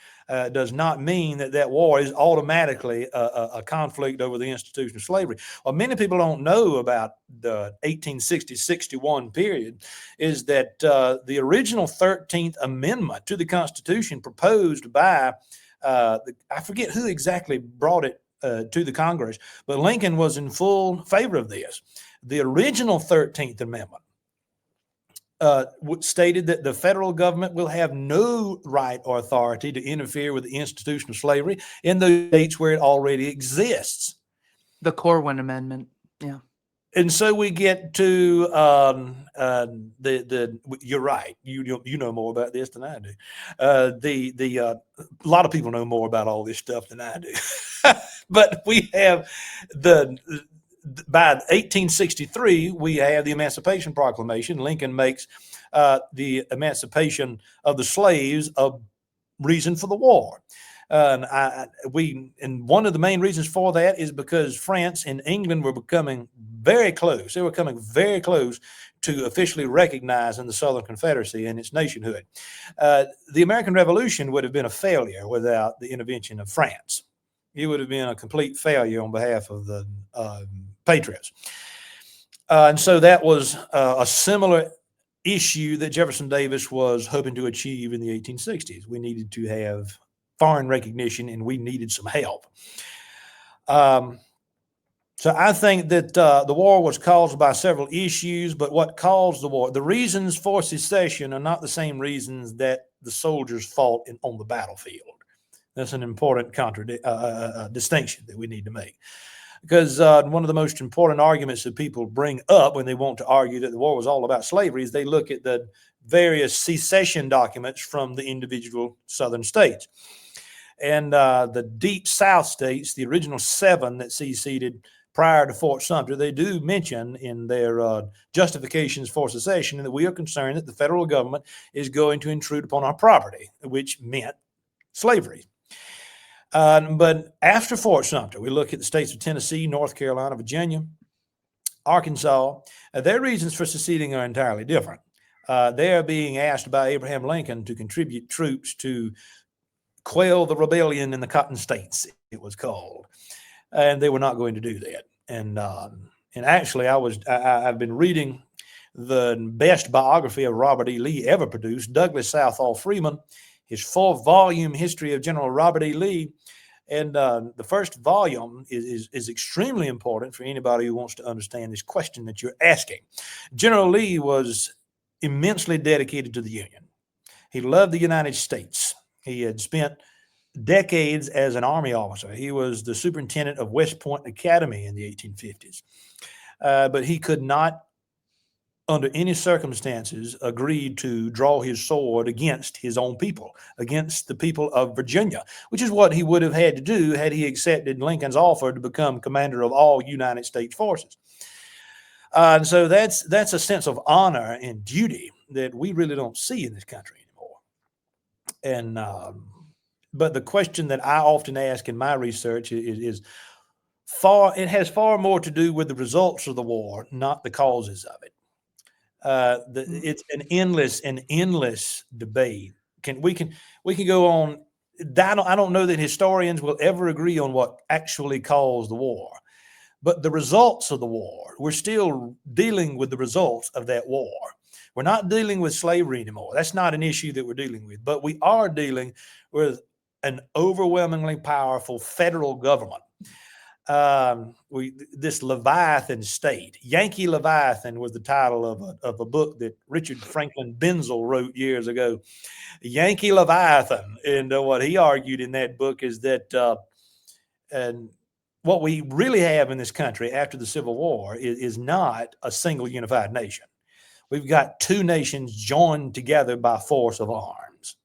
does not mean that war is automatically a conflict over the institution of slavery. What many people don't know about the 1860-61 period is that the original 13th Amendment to the Constitution proposed by, I forget who exactly brought it to the Congress, but Lincoln was in full favor of this. The original 13th Amendment stated that the federal government will have no right or authority to interfere with the institution of slavery in those states where it already exists. The Corwin Amendment, yeah. And so we get to you're right. You know more about this than I do. A lot of people know more about all this stuff than I do. But we have by 1863, we have the Emancipation Proclamation. Lincoln makes the emancipation of the slaves a reason for the war. And one of the main reasons for that is because France and England were becoming very close. They were coming very close to officially recognizing the Southern Confederacy and its nationhood. The American Revolution would have been a failure without the intervention of France. It would have been a complete failure on behalf of the Patriots. And so that was a similar issue that Jefferson Davis was hoping to achieve in the 1860s. We needed to have foreign recognition, and we needed some help. So I think that the war was caused by several issues, but what caused the war, the reasons for secession are not the same reasons that the soldiers fought on the battlefield. That's an important distinction that we need to make. Because one of the most important arguments that people bring up when they want to argue that the war was all about slavery is they look at the various secession documents from the individual southern states. And the deep South states, the original 7 that seceded prior to Fort Sumter, they do mention in their justifications for secession that we are concerned that the federal government is going to intrude upon our property, which meant slavery. But after Fort Sumter, we look at the states of Tennessee, North Carolina, Virginia, Arkansas. Their reasons for seceding are entirely different. They are being asked by Abraham Lincoln to contribute troops to quell the rebellion in the Cotton States, it was called, and they were not going to do that. And actually, I've been reading the best biography of Robert E. Lee ever produced, Douglas Southall Freeman, his 4-volume history of General Robert E. Lee. And the first volume is extremely important for anybody who wants to understand this question that you're asking. General Lee was immensely dedicated to the Union. He loved the United States. He had spent decades as an Army officer. He was the superintendent of West Point Academy in the 1850s. But he could not, under any circumstances, agree to draw his sword against his own people, against the people of Virginia, which is what he would have had to do had he accepted Lincoln's offer to become commander of all United States forces. And so that's a sense of honor and duty that we really don't see in this country anymore. And but the question that I often ask in my research is it has far more to do with the results of the war, not the causes of it. It's an endless debate. We can go on. I don't know that historians will ever agree on what actually caused the war, but the results of the war, we're still dealing with the results of that war. We're not dealing with slavery anymore. That's not an issue that we're dealing with, but we are dealing with an overwhelmingly powerful federal government. This Leviathan state, Yankee Leviathan was the title of a book that Richard Franklin Benzel wrote years ago. Yankee Leviathan, and what he argued in that book is that and what we really have in this country after the Civil War is not a single unified nation. We've got 2 nations joined together by force of arms.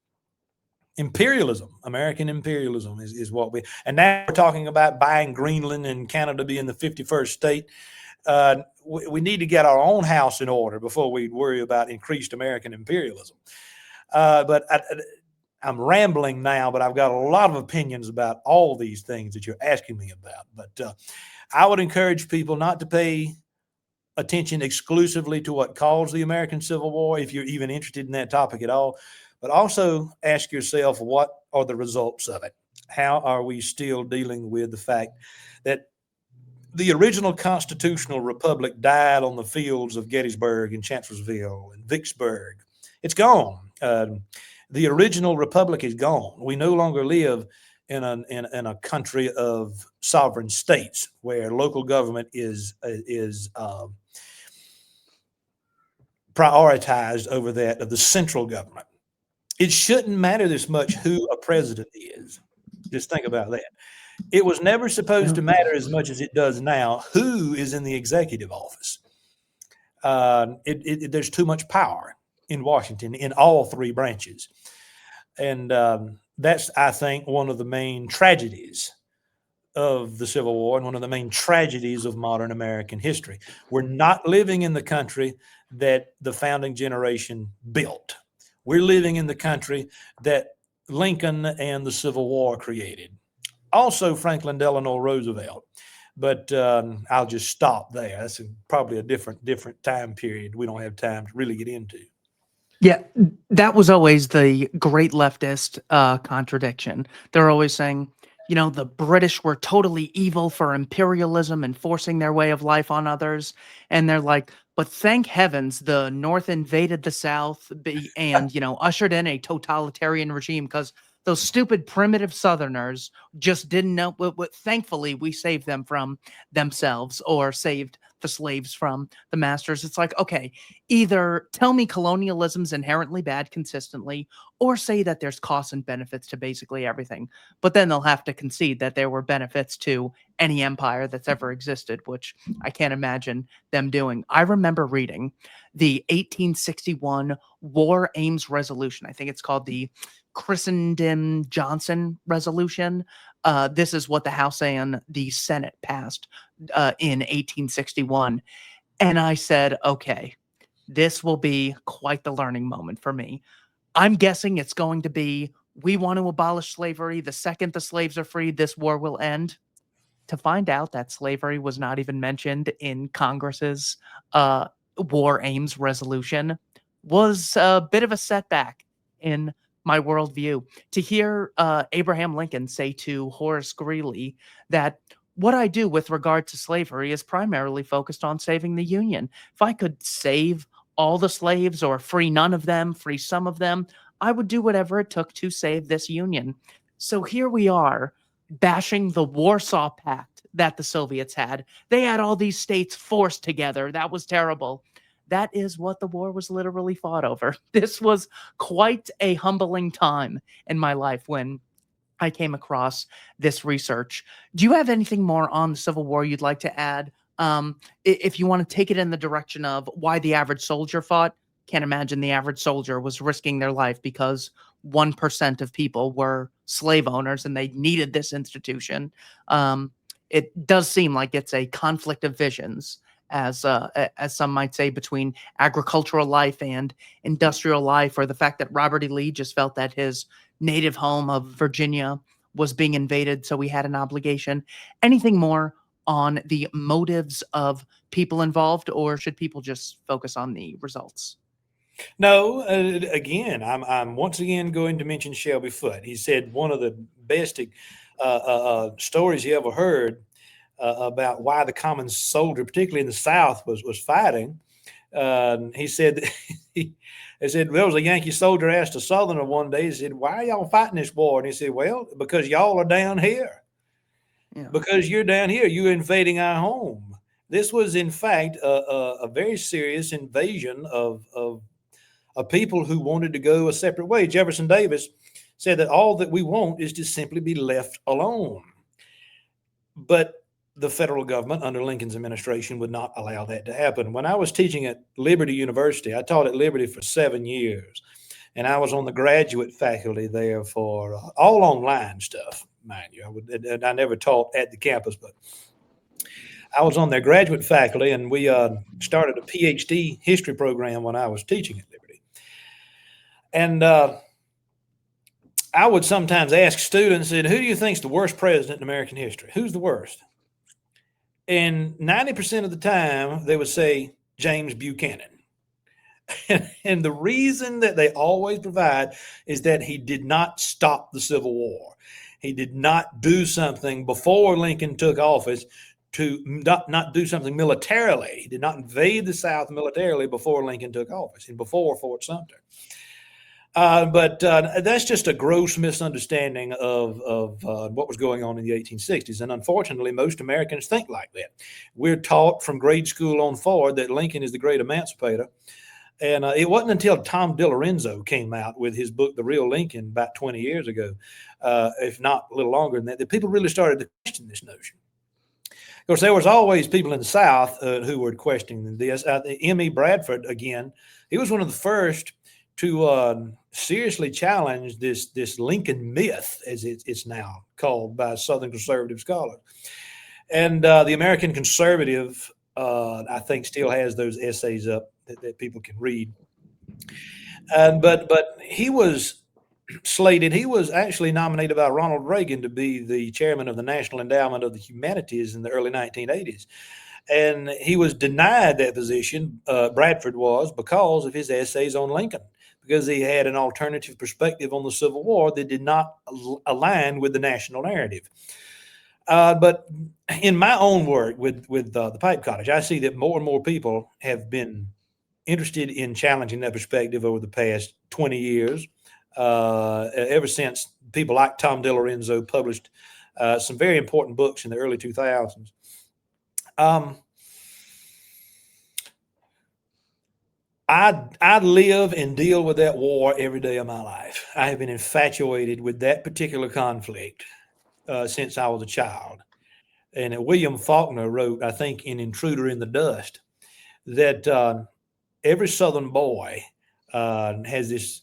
Imperialism, American imperialism is what and now we're talking about buying Greenland and Canada being the 51st state. We need to get our own house in order before we worry about increased American imperialism. But I'm rambling now, but I've got a lot of opinions about all these things that you're asking me about. But I would encourage people not to pay attention exclusively to what caused the American Civil War, if you're even interested in that topic at all, but also ask yourself, what are the results of it? How are we still dealing with the fact that the original constitutional republic died on the fields of Gettysburg and Chancellorsville and Vicksburg? It's gone. The original republic is gone. We no longer live in a country of sovereign states where local government is prioritized over that of the central government. It shouldn't matter this much who a president is. Just think about that. It was never supposed to matter as much as it does now who is in the executive office. There's too much power in Washington in all 3 branches. And that's, I think, one of the main tragedies of the Civil War and one of the main tragedies of modern American history. We're not living in the country that the founding generation built. We're living in the country that Lincoln and the Civil War created. Also Franklin Delano Roosevelt. But I'll just stop there. That's probably a different time period we don't have time to really get into. Yeah, that was always the great leftist contradiction. They're always saying, the British were totally evil for imperialism and forcing their way of life on others. And they're like, but thank heavens the North invaded the South and, ushered in a totalitarian regime, because Those stupid primitive Southerners just didn't know. Thankfully, we saved them from themselves, or saved the slaves from the masters. It's like, okay, either tell me colonialism's inherently bad consistently, or say that there's costs and benefits to basically everything. But then they'll have to concede that there were benefits to any empire that's ever existed, which I can't imagine them doing. I remember reading the 1861 War Aims Resolution. I think it's called the Christendom-Johnson Resolution. This is what the House and the Senate passed in 1861. And I said, okay, this will be quite the learning moment for me. I'm guessing it's going to be, we want to abolish slavery. The second the slaves are freed, this war will end. To find out that slavery was not even mentioned in Congress's War Aims resolution was a bit of a setback in my worldview. To hear Abraham Lincoln say to Horace Greeley that what I do with regard to slavery is primarily focused on saving the Union. If I could save all the slaves, or free none of them, free some of them, I would do whatever it took to save this Union. So here we are, bashing the Warsaw Pact that the Soviets had. They had all these states forced together. That was terrible. That is what the war was literally fought over. This was quite a humbling time in my life when I came across this research. Do you have anything more on the Civil War you'd like to add? If you want to take it in the direction of why the average soldier fought, can't imagine the average soldier was risking their life because 1% of people were slave owners and they needed this institution. It does seem like it's a conflict of visions, as some might say, between agricultural life and industrial life, or the fact that Robert E. Lee just felt that his native home of Virginia was being invaded, so he had an obligation. Anything more on the motives of people involved, or should people just focus on the results? No, again, I'm once again going to mention Shelby Foote. He said one of the best stories he ever heard about why the common soldier, particularly in the South, was fighting. He said he said there was a Yankee soldier asked a Southerner one day. He said, "Why are y'all fighting this war?" And he said, "Well, because y'all are down here. Yeah. Because you're down here, you're invading our home." This was, in fact, a very serious invasion of people who wanted to go a separate way. Jefferson Davis said that all that we want is to simply be left alone. But the federal government under Lincoln's administration would not allow that to happen. When I was teaching at Liberty University, I taught at Liberty for 7 years, and I was on the graduate faculty there for all online stuff, mind you. I never taught at the campus, but I was on their graduate faculty, and we started a Ph.D. history program when I was teaching at Liberty. And I would sometimes ask students, who do you think is the worst president in American history? Who's the worst? And 90% of the time, they would say James Buchanan. And the reason that they always provide is that he did not stop the Civil War. He did not do something before Lincoln took office to not do something militarily. He did not invade the South militarily before Lincoln took office and before Fort Sumter. But that's just a gross misunderstanding of what was going on in the 1860s. And unfortunately, most Americans think like that. We're taught from grade school on forward that Lincoln is the great emancipator. And it wasn't until Tom DiLorenzo came out with his book, The Real Lincoln, about 20 years ago, if not a little longer than that, that people really started to question this notion. Of course, there was always people in the South who were questioning this. M.E. Bradford, again, he was one of the first to seriously challenge this Lincoln myth, as it's now called by Southern conservative scholars. And the American Conservative, I think, still has those essays up that people can read. But he was slated. He was actually nominated by Ronald Reagan to be the chairman of the National Endowment of the Humanities in the early 1980s. And he was denied that position, Bradford was, because of his essays on Lincoln, because he had an alternative perspective on the Civil War that did not align with the national narrative. But in my own work with the Pipe Cottage, I see that more and more people have been interested in challenging that perspective over the past 20 years. ever since people like Tom DiLorenzo published some very important books in the early 2000s. I live and deal with that war every day of my life. I have been infatuated with that particular conflict since I was a child. And William Faulkner wrote, I think, in Intruder in the Dust, that every Southern boy has this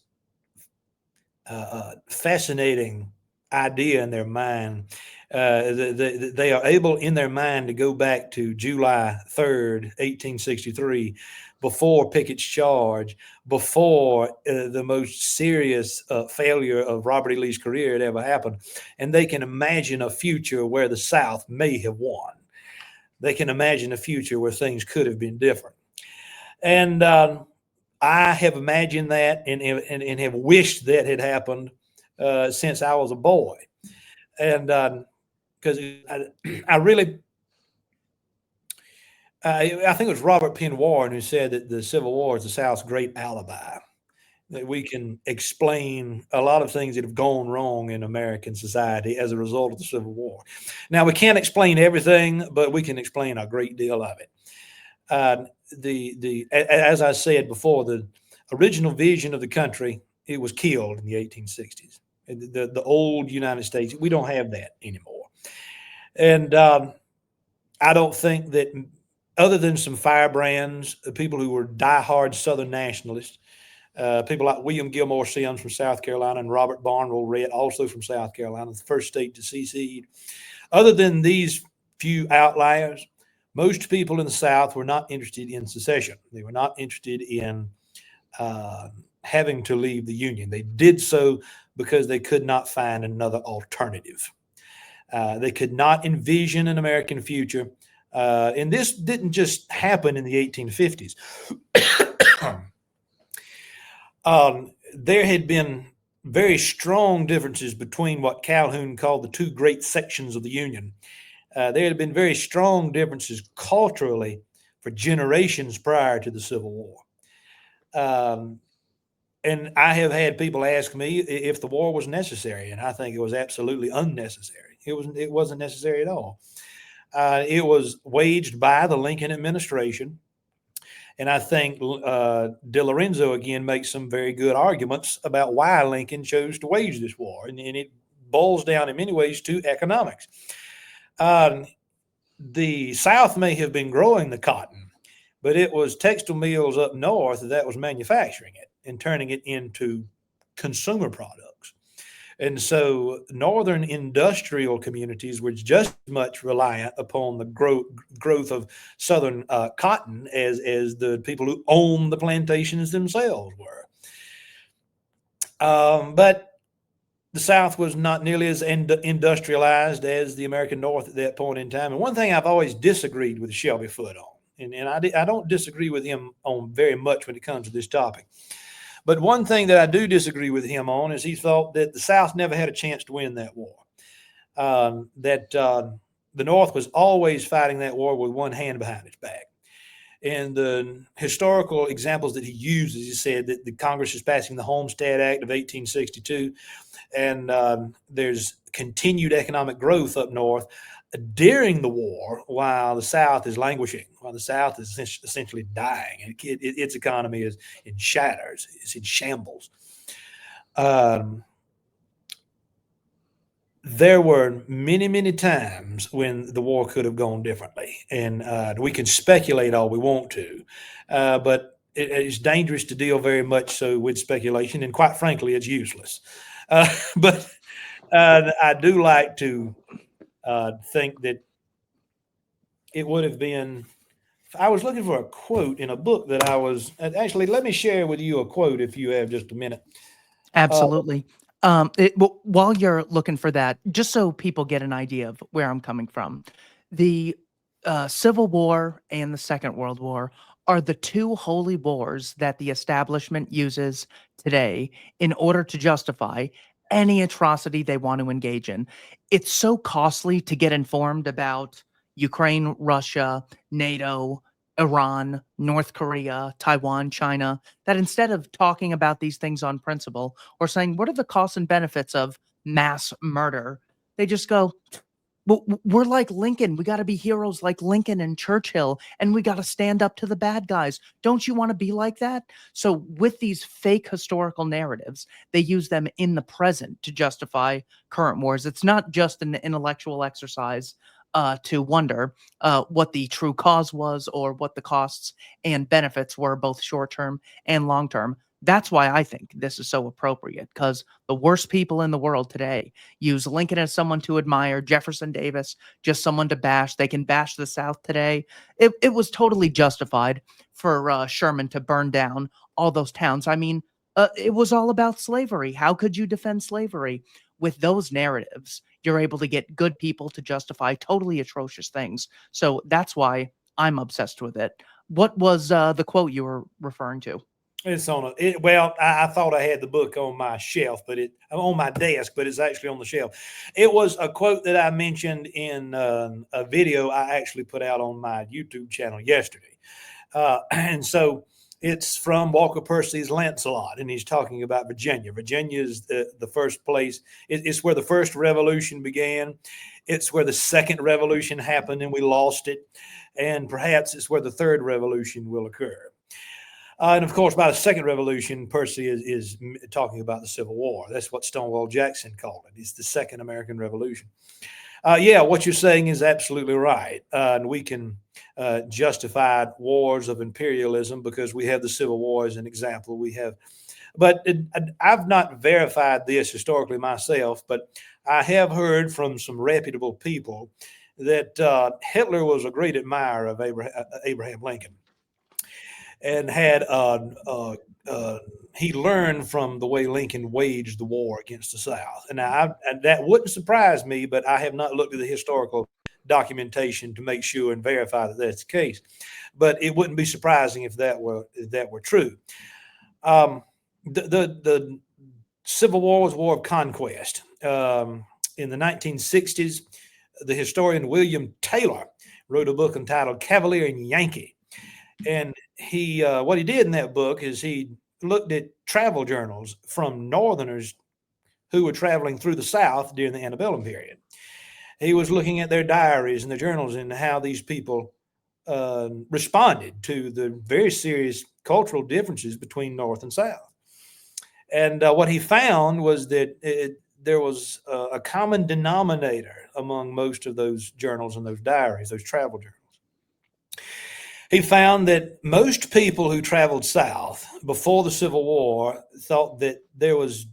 fascinating idea in their mind. They are able in their mind to go back to July 3rd, 1863, before Pickett's charge, before the most serious failure of Robert E. Lee's career had ever happened. And they can imagine a future where the South may have won. They can imagine a future where things could have been different. And I have imagined that and have wished that had happened since I was a boy. And because I really, I think it was Robert Penn Warren who said that the Civil War is the South's great alibi, that we can explain a lot of things that have gone wrong in American society as a result of the Civil War. Now, we can't explain everything, but we can explain a great deal of it. As I said before, the original vision of the country, it was killed in the 1860s. The old United States, we don't have that anymore. And I don't think that, other than some firebrands, people who were diehard Southern nationalists, people like William Gilmore Simms from South Carolina and Robert Barnwell Rhett, also from South Carolina, the first state to secede. Other than these few outliers, most people in the South were not interested in secession. They were not interested in having to leave the Union. They did so because they could not find another alternative. They could not envision an American future. And this didn't just happen in the 1850s. There had been very strong differences between what Calhoun called the two great sections of the Union. There had been very strong differences culturally for generations prior to the Civil War. And I have had people ask me if the war was necessary, and I think it was absolutely unnecessary. It wasn't necessary at all. It was waged by the Lincoln administration, and I think DiLorenzo again makes some very good arguments about why Lincoln chose to wage this war, and it boils down in many ways to economics. The South may have been growing the cotton, but it was textile mills up north that was manufacturing it and turning it into consumer products. And so northern industrial communities were just as much reliant upon the growth of southern cotton as the people who owned the plantations themselves were. But the South was not nearly as industrialized as the American North at that point in time. And one thing I've always disagreed with Shelby Foote on, and I don't disagree with him on very much when it comes to this topic. But one thing that I do disagree with him on is he thought that the South never had a chance to win that war. That the North was always fighting that war with one hand behind its back. And the historical examples that he uses, he said that the Congress is passing the Homestead Act of 1862, and there's continued economic growth up north during the war while the South is languishing, while the South is essentially dying. Its economy is in shatters, it's in shambles. There were many, many times when the war could have gone differently, and we can speculate all we want to, but it's dangerous to deal very much so with speculation, and quite frankly, it's useless. But I do like to think that it would have been. I was looking for a quote in a book that I was actually. Let me share with you a quote if you have just a minute. Absolutely. While you're looking for that, just so people get an idea of where I'm coming from, the Civil War and the Second World War are the two holy wars that the establishment uses today in order to justify any atrocity they want to engage in. It's so costly to get informed about Ukraine, Russia, NATO, Iran, North Korea, Taiwan, China, that instead of talking about these things on principle or saying, what are the costs and benefits of mass murder? They just go, we're like Lincoln. We got to be heroes like Lincoln and Churchill, and we got to stand up to the bad guys. Don't you want to be like that? So, with these fake historical narratives, they use them in the present to justify current wars. It's not just an intellectual exercise to wonder what the true cause was or what the costs and benefits were, both short term and long term. That's why I think this is so appropriate, because the worst people in the world today use Lincoln as someone to admire, Jefferson Davis, just someone to bash. They can bash the South today. It was totally justified for Sherman to burn down all those towns. I mean, it was all about slavery. How could you defend slavery? With those narratives, you're able to get good people to justify totally atrocious things. So that's why I'm obsessed with it. What was the quote you were referring to? It's on well, I thought I had the book on my shelf, but on my desk, but it's actually on the shelf. It was a quote that I mentioned in a video I actually put out on my YouTube channel yesterday. And so it's from Walker Percy's Lancelot, and he's talking about Virginia. Virginia is the first place. It's where the first revolution began. It's where the second revolution happened and we lost it. And perhaps it's where the third revolution will occur. And of course, by the second revolution, Percy is talking about the Civil War. That's what Stonewall Jackson called it. It's the second American Revolution. Yeah, what you're saying is absolutely right. And we can justify wars of imperialism because we have the Civil War as an example. But I've not verified this historically myself, but I have heard from some reputable people that Hitler was a great admirer of Abraham Lincoln. And he learned from the way Lincoln waged the war against the South. And that wouldn't surprise me, but I have not looked at the historical documentation to make sure and verify that that's the case. But it wouldn't be surprising if that were true. The Civil War was a war of conquest. In the 1960s, the historian William Taylor wrote a book entitled Cavalier and Yankee. And what he did in that book is he looked at travel journals from Northerners who were traveling through the South during the antebellum period. He was looking at their diaries and their journals and how these people responded to the very serious cultural differences between North and South. And what he found was that there was a common denominator among most of those journals and those diaries, those travel journals. He found that most people who traveled south before the Civil War thought that there was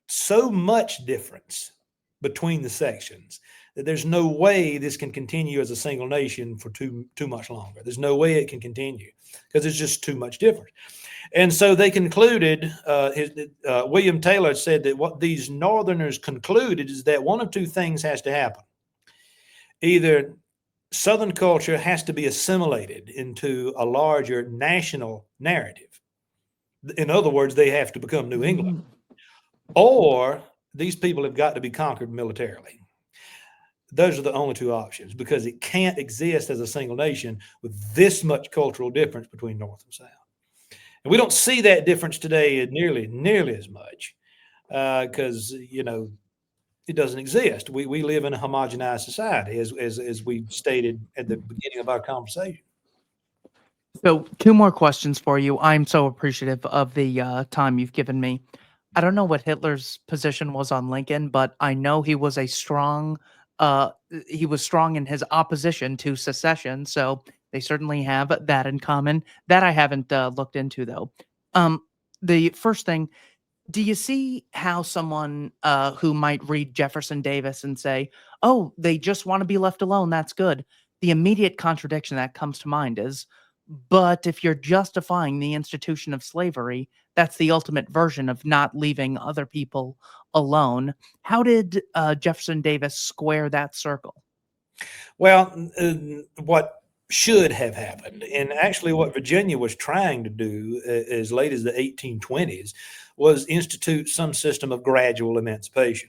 so much difference between the sections that there's no way this can continue as a single nation for too much longer. There's no way it can continue because there's just too much difference. And so they concluded, William Taylor said that what these Northerners concluded is that one of two things has to happen. Either Southern culture has to be assimilated into a larger national narrative. In other words, they have to become New England. Or these people have got to be conquered militarily. Those are the only two options because it can't exist as a single nation with this much cultural difference between North and South. And we don't see that difference today nearly as much because, it doesn't exist. We live in a homogenized society, as we stated at the beginning of our conversation. So, two more questions for you. I'm so appreciative of the time you've given me. I don't know what Hitler's position was on Lincoln, but I know he was strong in his opposition to secession. So they certainly have that in common. That I haven't looked into though. The first thing, do you see how someone who might read Jefferson Davis and say, oh, they just want to be left alone, that's good? The immediate contradiction that comes to mind is, but if you're justifying the institution of slavery, that's the ultimate version of not leaving other people alone. How did Jefferson Davis square that circle? Well, what should have happened, and actually what Virginia was trying to do as late as the 1820s, was institute some system of gradual emancipation.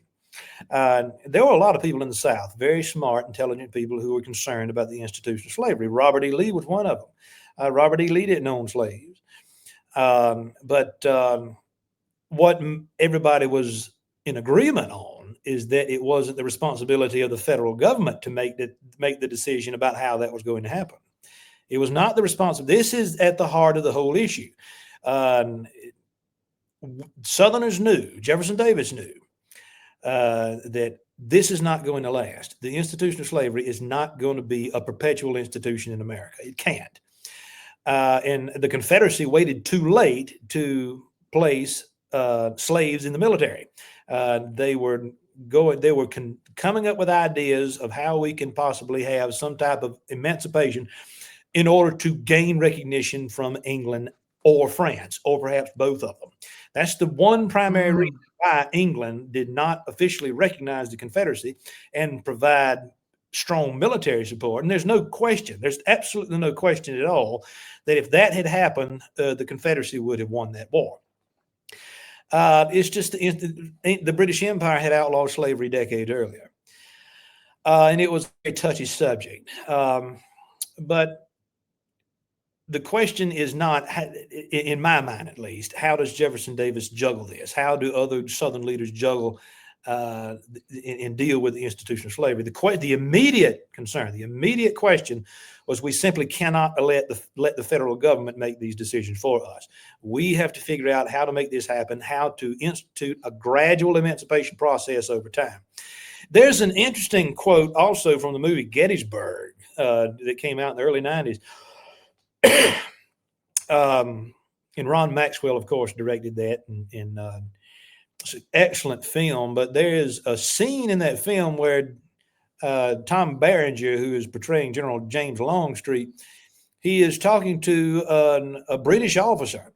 There were a lot of people in the South, very smart, intelligent people who were concerned about the institution of slavery. Robert E. Lee was one of them. Robert E. Lee didn't own slaves. But what everybody was in agreement on is that it wasn't the responsibility of the federal government to make the decision about how that was going to happen. It was not the responsibility. This is at the heart of the whole issue. Southerners knew, Jefferson Davis knew, that this is not going to last. The institution of slavery is not going to be a perpetual institution in America. It can't. And the Confederacy waited too late to place slaves in the military. They were coming up with ideas of how we can possibly have some type of emancipation in order to gain recognition from England or France, or perhaps both of them. That's the one primary reason why England did not officially recognize the Confederacy and provide strong military support. And there's no question, there's absolutely no question at all that if that had happened, the Confederacy would have won that war. It's just the British Empire had outlawed slavery decades earlier. And it was a very touchy subject. But the question is not, in my mind at least, how does Jefferson Davis juggle this? How do other Southern leaders juggle and deal with the institution of slavery? The immediate concern, the immediate question was, we simply cannot let the federal government make these decisions for us. We have to figure out how to make this happen, how to institute a gradual emancipation process over time. There's an interesting quote also from the movie Gettysburg that came out in the early 90s. And Ron Maxwell, of course, directed that, and it's an excellent film. But there is a scene in that film where Tom Berenger, who is portraying General James Longstreet, he is talking to a British officer,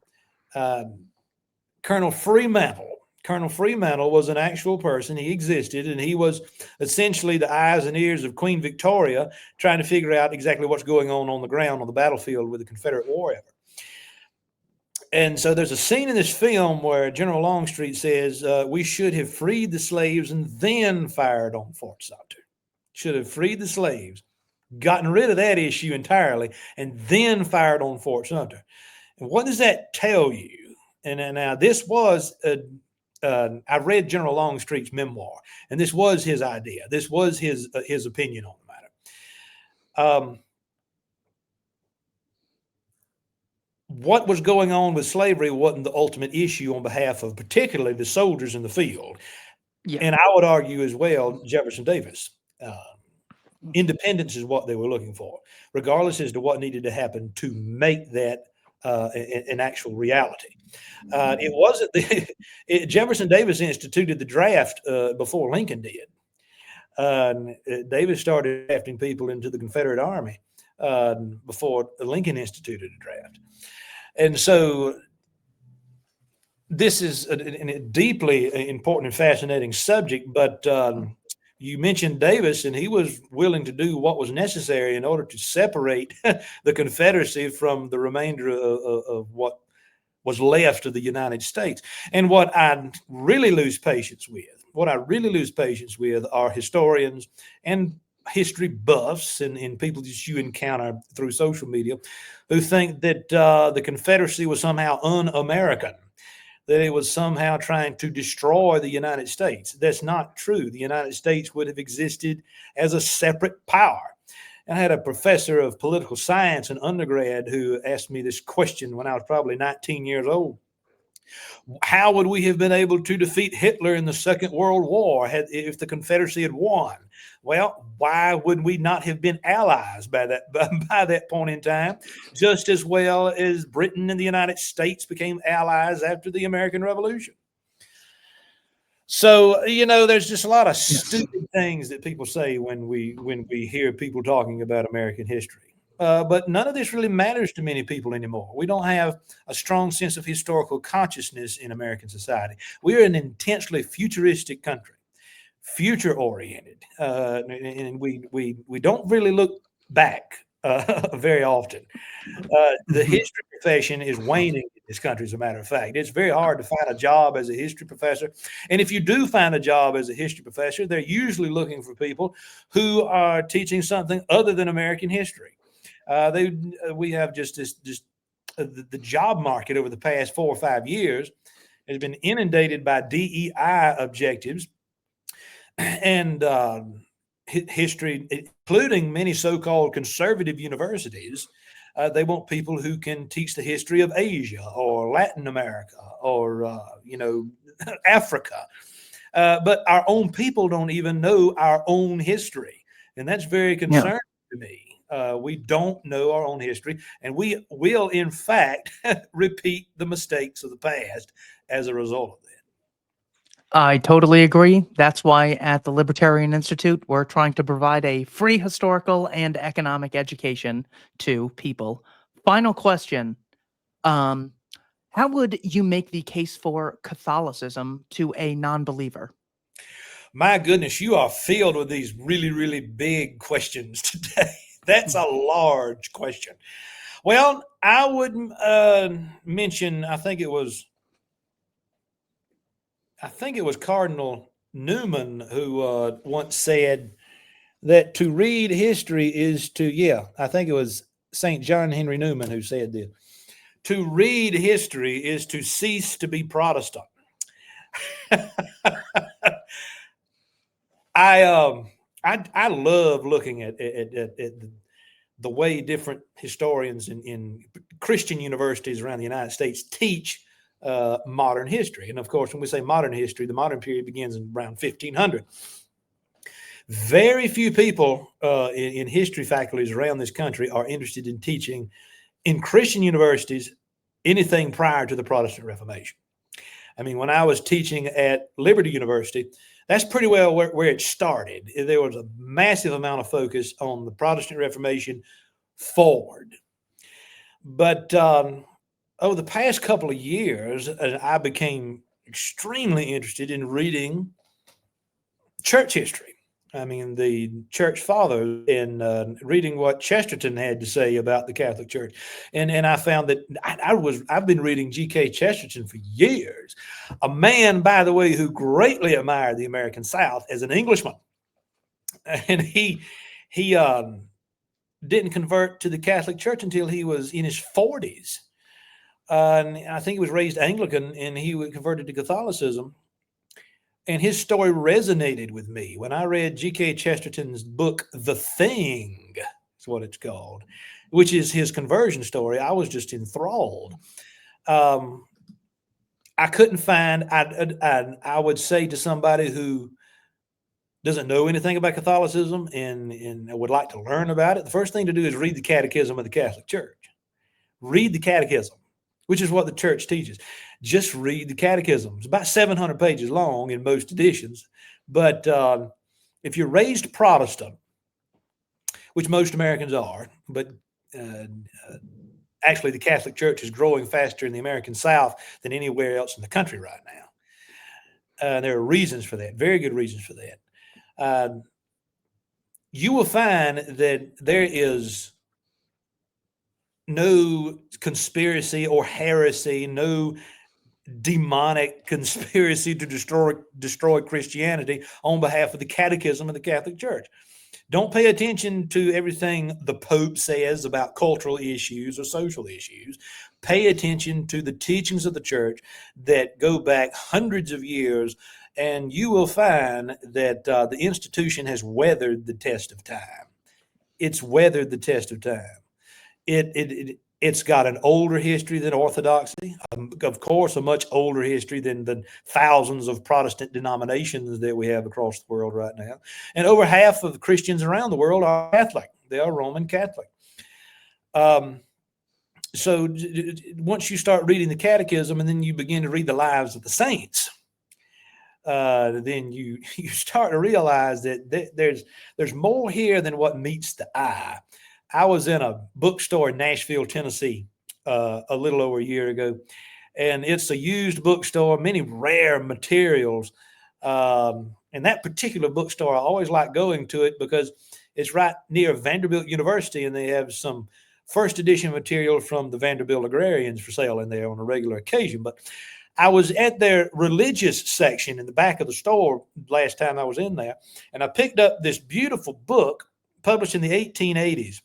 Colonel Fremantle. Colonel Fremantle was an actual person. He existed, and he was essentially the eyes and ears of Queen Victoria, trying to figure out exactly what's going on the ground, on the battlefield with the Confederate war effort. And so there's a scene in this film where General Longstreet says, we should have freed the slaves and then fired on Fort Sumter. Should have freed the slaves, gotten rid of that issue entirely, and then fired on Fort Sumter. And what does that tell you? And now this was I read General Longstreet's memoir, and this was his idea. This was his opinion on the matter. What was going on with slavery wasn't the ultimate issue on behalf of particularly the soldiers in the field. Yeah. And I would argue as well, Jefferson Davis. Independence is what they were looking for, regardless as to what needed to happen to make that an actual reality. It wasn't Jefferson Davis instituted the draft before Lincoln did. Davis started drafting people into the Confederate Army before Lincoln instituted a draft. And so this is a deeply important and fascinating subject, but you mentioned Davis, and he was willing to do what was necessary in order to separate the Confederacy from the remainder of what was left of the United States. And what I really lose patience with are historians and history buffs and people that you encounter through social media who think that the Confederacy was somehow un-American, that it was somehow trying to destroy the United States. That's not true. The United States would have existed as a separate power. And I had a professor of political science in undergrad who asked me this question when I was probably 19 years old. How would we have been able to defeat Hitler in the Second World War if the Confederacy had won? Well, why would we not have been allies by that point in time, just as well as Britain and the United States became allies after the American Revolution? So, there's just a lot of stupid things that people say when we hear people talking about American history. But none of this really matters to many people anymore. We don't have a strong sense of historical consciousness in American society. We are an intensely futuristic country, future-oriented, and we don't really look back very often. The history profession is waning in this country, as a matter of fact. It's very hard to find a job as a history professor. And if you do find a job as a history professor, they're usually looking for people who are teaching something other than American history. We have just the job market over the past 4 or 5 years has been inundated by DEI objectives and history, including many so-called conservative universities. They want people who can teach the history of Asia or Latin America or, Africa. But our own people don't even know our own history. And that's very concerning to me. We don't know our own history, and we will, in fact, repeat the mistakes of the past as a result of that. I totally agree. That's why at the Libertarian Institute, we're trying to provide a free historical and economic education to people. Final question. Um, how would you make the case for Catholicism to a non-believer? My goodness, you are filled with these really, really big questions today. That's a large question. Well, I would mention, I think it was Cardinal Newman who once said that to read history is to, I think it was St. John Henry Newman who said this. To read history is to cease to be Protestant. I love looking at the way different historians in Christian universities around the United States teach modern history. And of course, when we say modern history, the modern period begins in around 1500. Very few people in history faculties around this country are interested in teaching in Christian universities anything prior to the Protestant Reformation. I mean, when I was teaching at Liberty University, that's pretty well where it started. There was a massive amount of focus on the Protestant Reformation forward. But over the past couple of years, I became extremely interested in reading church history. I mean, the church fathers, and reading what Chesterton had to say about the Catholic Church. And I found that I've been reading G.K. Chesterton for years, a man, by the way, who greatly admired the American South as an Englishman. And he didn't convert to the Catholic Church until he was in his 40s. And I think he was raised Anglican, and he converted to Catholicism. And his story resonated with me. When I read G.K. Chesterton's book, The Thing, is what it's called, which is his conversion story, I was just enthralled. I couldn't find, I would say to somebody who doesn't know anything about Catholicism and would like to learn about it, the first thing to do is read the Catechism of the Catholic Church. Read the Catechism, which is what the church teaches. Just read the Catechism. It's about 700 pages long in most editions. But if you're raised Protestant, which most Americans are, but actually the Catholic Church is growing faster in the American South than anywhere else in the country right now. There are reasons for that, very good reasons for that. You will find that there is no conspiracy or heresy, no demonic conspiracy to destroy Christianity on behalf of the Catechism of the Catholic Church. Don't pay attention to everything the Pope says about cultural issues or social issues. Pay attention to the teachings of the church that go back hundreds of years, and you will find that the institution has weathered the test of time. It's weathered the test of time. It's got an older history than Orthodoxy, of course, a much older history than the thousands of Protestant denominations that we have across the world right now. And over half of Christians around the world are Catholic. They are Roman Catholic. So once you start reading the Catechism and then you begin to read the lives of the saints, then you start to realize that there's more here than what meets the eye. I was in a bookstore in Nashville, Tennessee, a little over a year ago, and it's a used bookstore, many rare materials. And that particular bookstore, I always like going to it because It's right near Vanderbilt University, and they have some first edition material from the Vanderbilt Agrarians for sale in there on a regular occasion. But I was at their religious section in the back of the store last time I was in there, and I picked up this beautiful book published in the 1880s.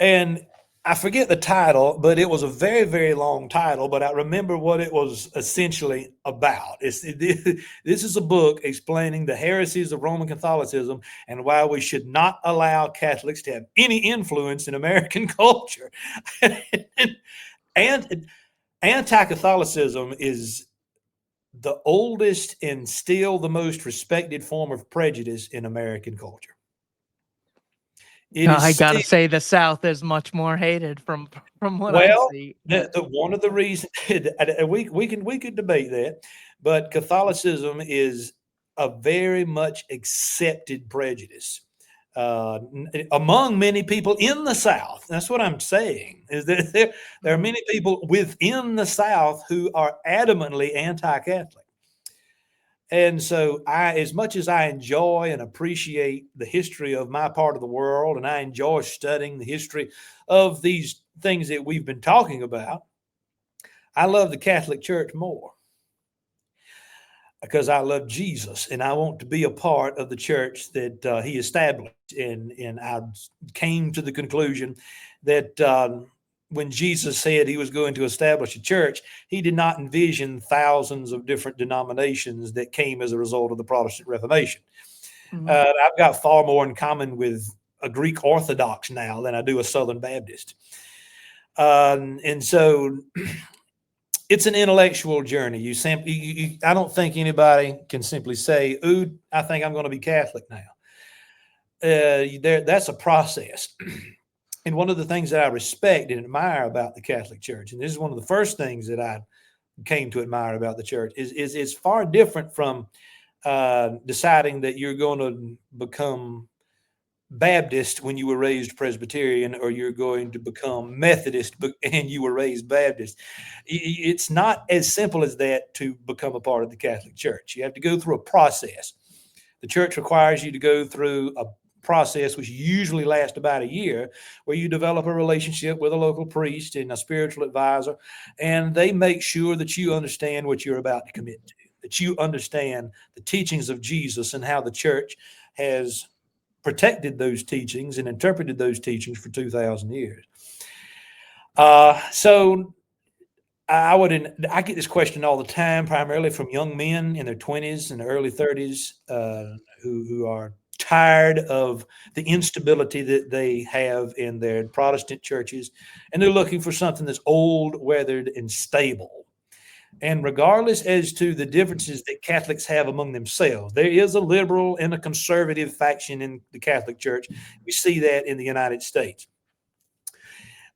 And I forget the title, but it was a very, very long title, but I remember what it was essentially about. This is a book explaining the heresies of Roman Catholicism and why we should not allow Catholics to have any influence in American culture. And anti-Catholicism is the oldest and still the most respected form of prejudice in American culture. I gotta say, the South is much more hated from what I see. One of the reasons we could debate that, but Catholicism is a very much accepted prejudice among many people in the South. That's what I'm saying. Is that there are many people within the South who are adamantly anti-Catholic. And so as much as I enjoy and appreciate the history of my part of the world, and I enjoy studying the history of these things that we've been talking about, I love the Catholic Church more because I love Jesus and I want to be a part of the church that he established. And I came to the conclusion that when Jesus said he was going to establish a church, he did not envision thousands of different denominations that came as a result of the Protestant Reformation. Mhm. I've got far more in common with a Greek Orthodox now than I do a Southern Baptist. And so it's an intellectual journey. I don't think anybody can simply say, "Ooh, I think I'm going to be Catholic now." That's a process. And one of the things that I respect and admire about the Catholic Church, and this is one of the first things that I came to admire about the church, is it's far different from deciding that you're going to become Baptist when you were raised Presbyterian, or you're going to become Methodist and you were raised Baptist. It's not as simple as that to become a part of the Catholic Church. You have to go through a process. The church requires you to go through a process which usually lasts about a year, where you develop a relationship with a local priest and a spiritual advisor, and they make sure that you understand what you're about to commit to, that you understand the teachings of Jesus and how the church has protected those teachings and interpreted those teachings for 2,000 years. So I get this question all the time, primarily from young men in their 20s and early 30s who are tired of the instability that they have in their Protestant churches, and they're looking for something that's old, weathered, and stable. And regardless as to the differences that Catholics have among themselves, there is a liberal and a conservative faction in the Catholic Church. We see that in the United States.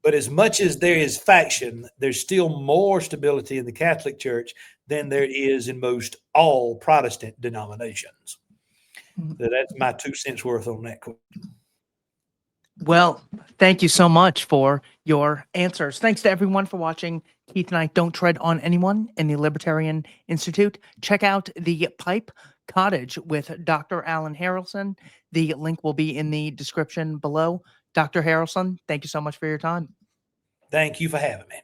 But as much as there is faction, there's still more stability in the Catholic Church than there is in most all Protestant denominations. So that's my 2 cents worth on that question. Well, thank you so much for your answers. Thanks to everyone for watching Keith and I Don't Tread on Anyone in the Libertarian Institute. Check out the Pipe Cottage with Dr. Alan Harrelson. The link will be in the description below. Dr. Harrelson, thank you so much for your time. Thank you for having me.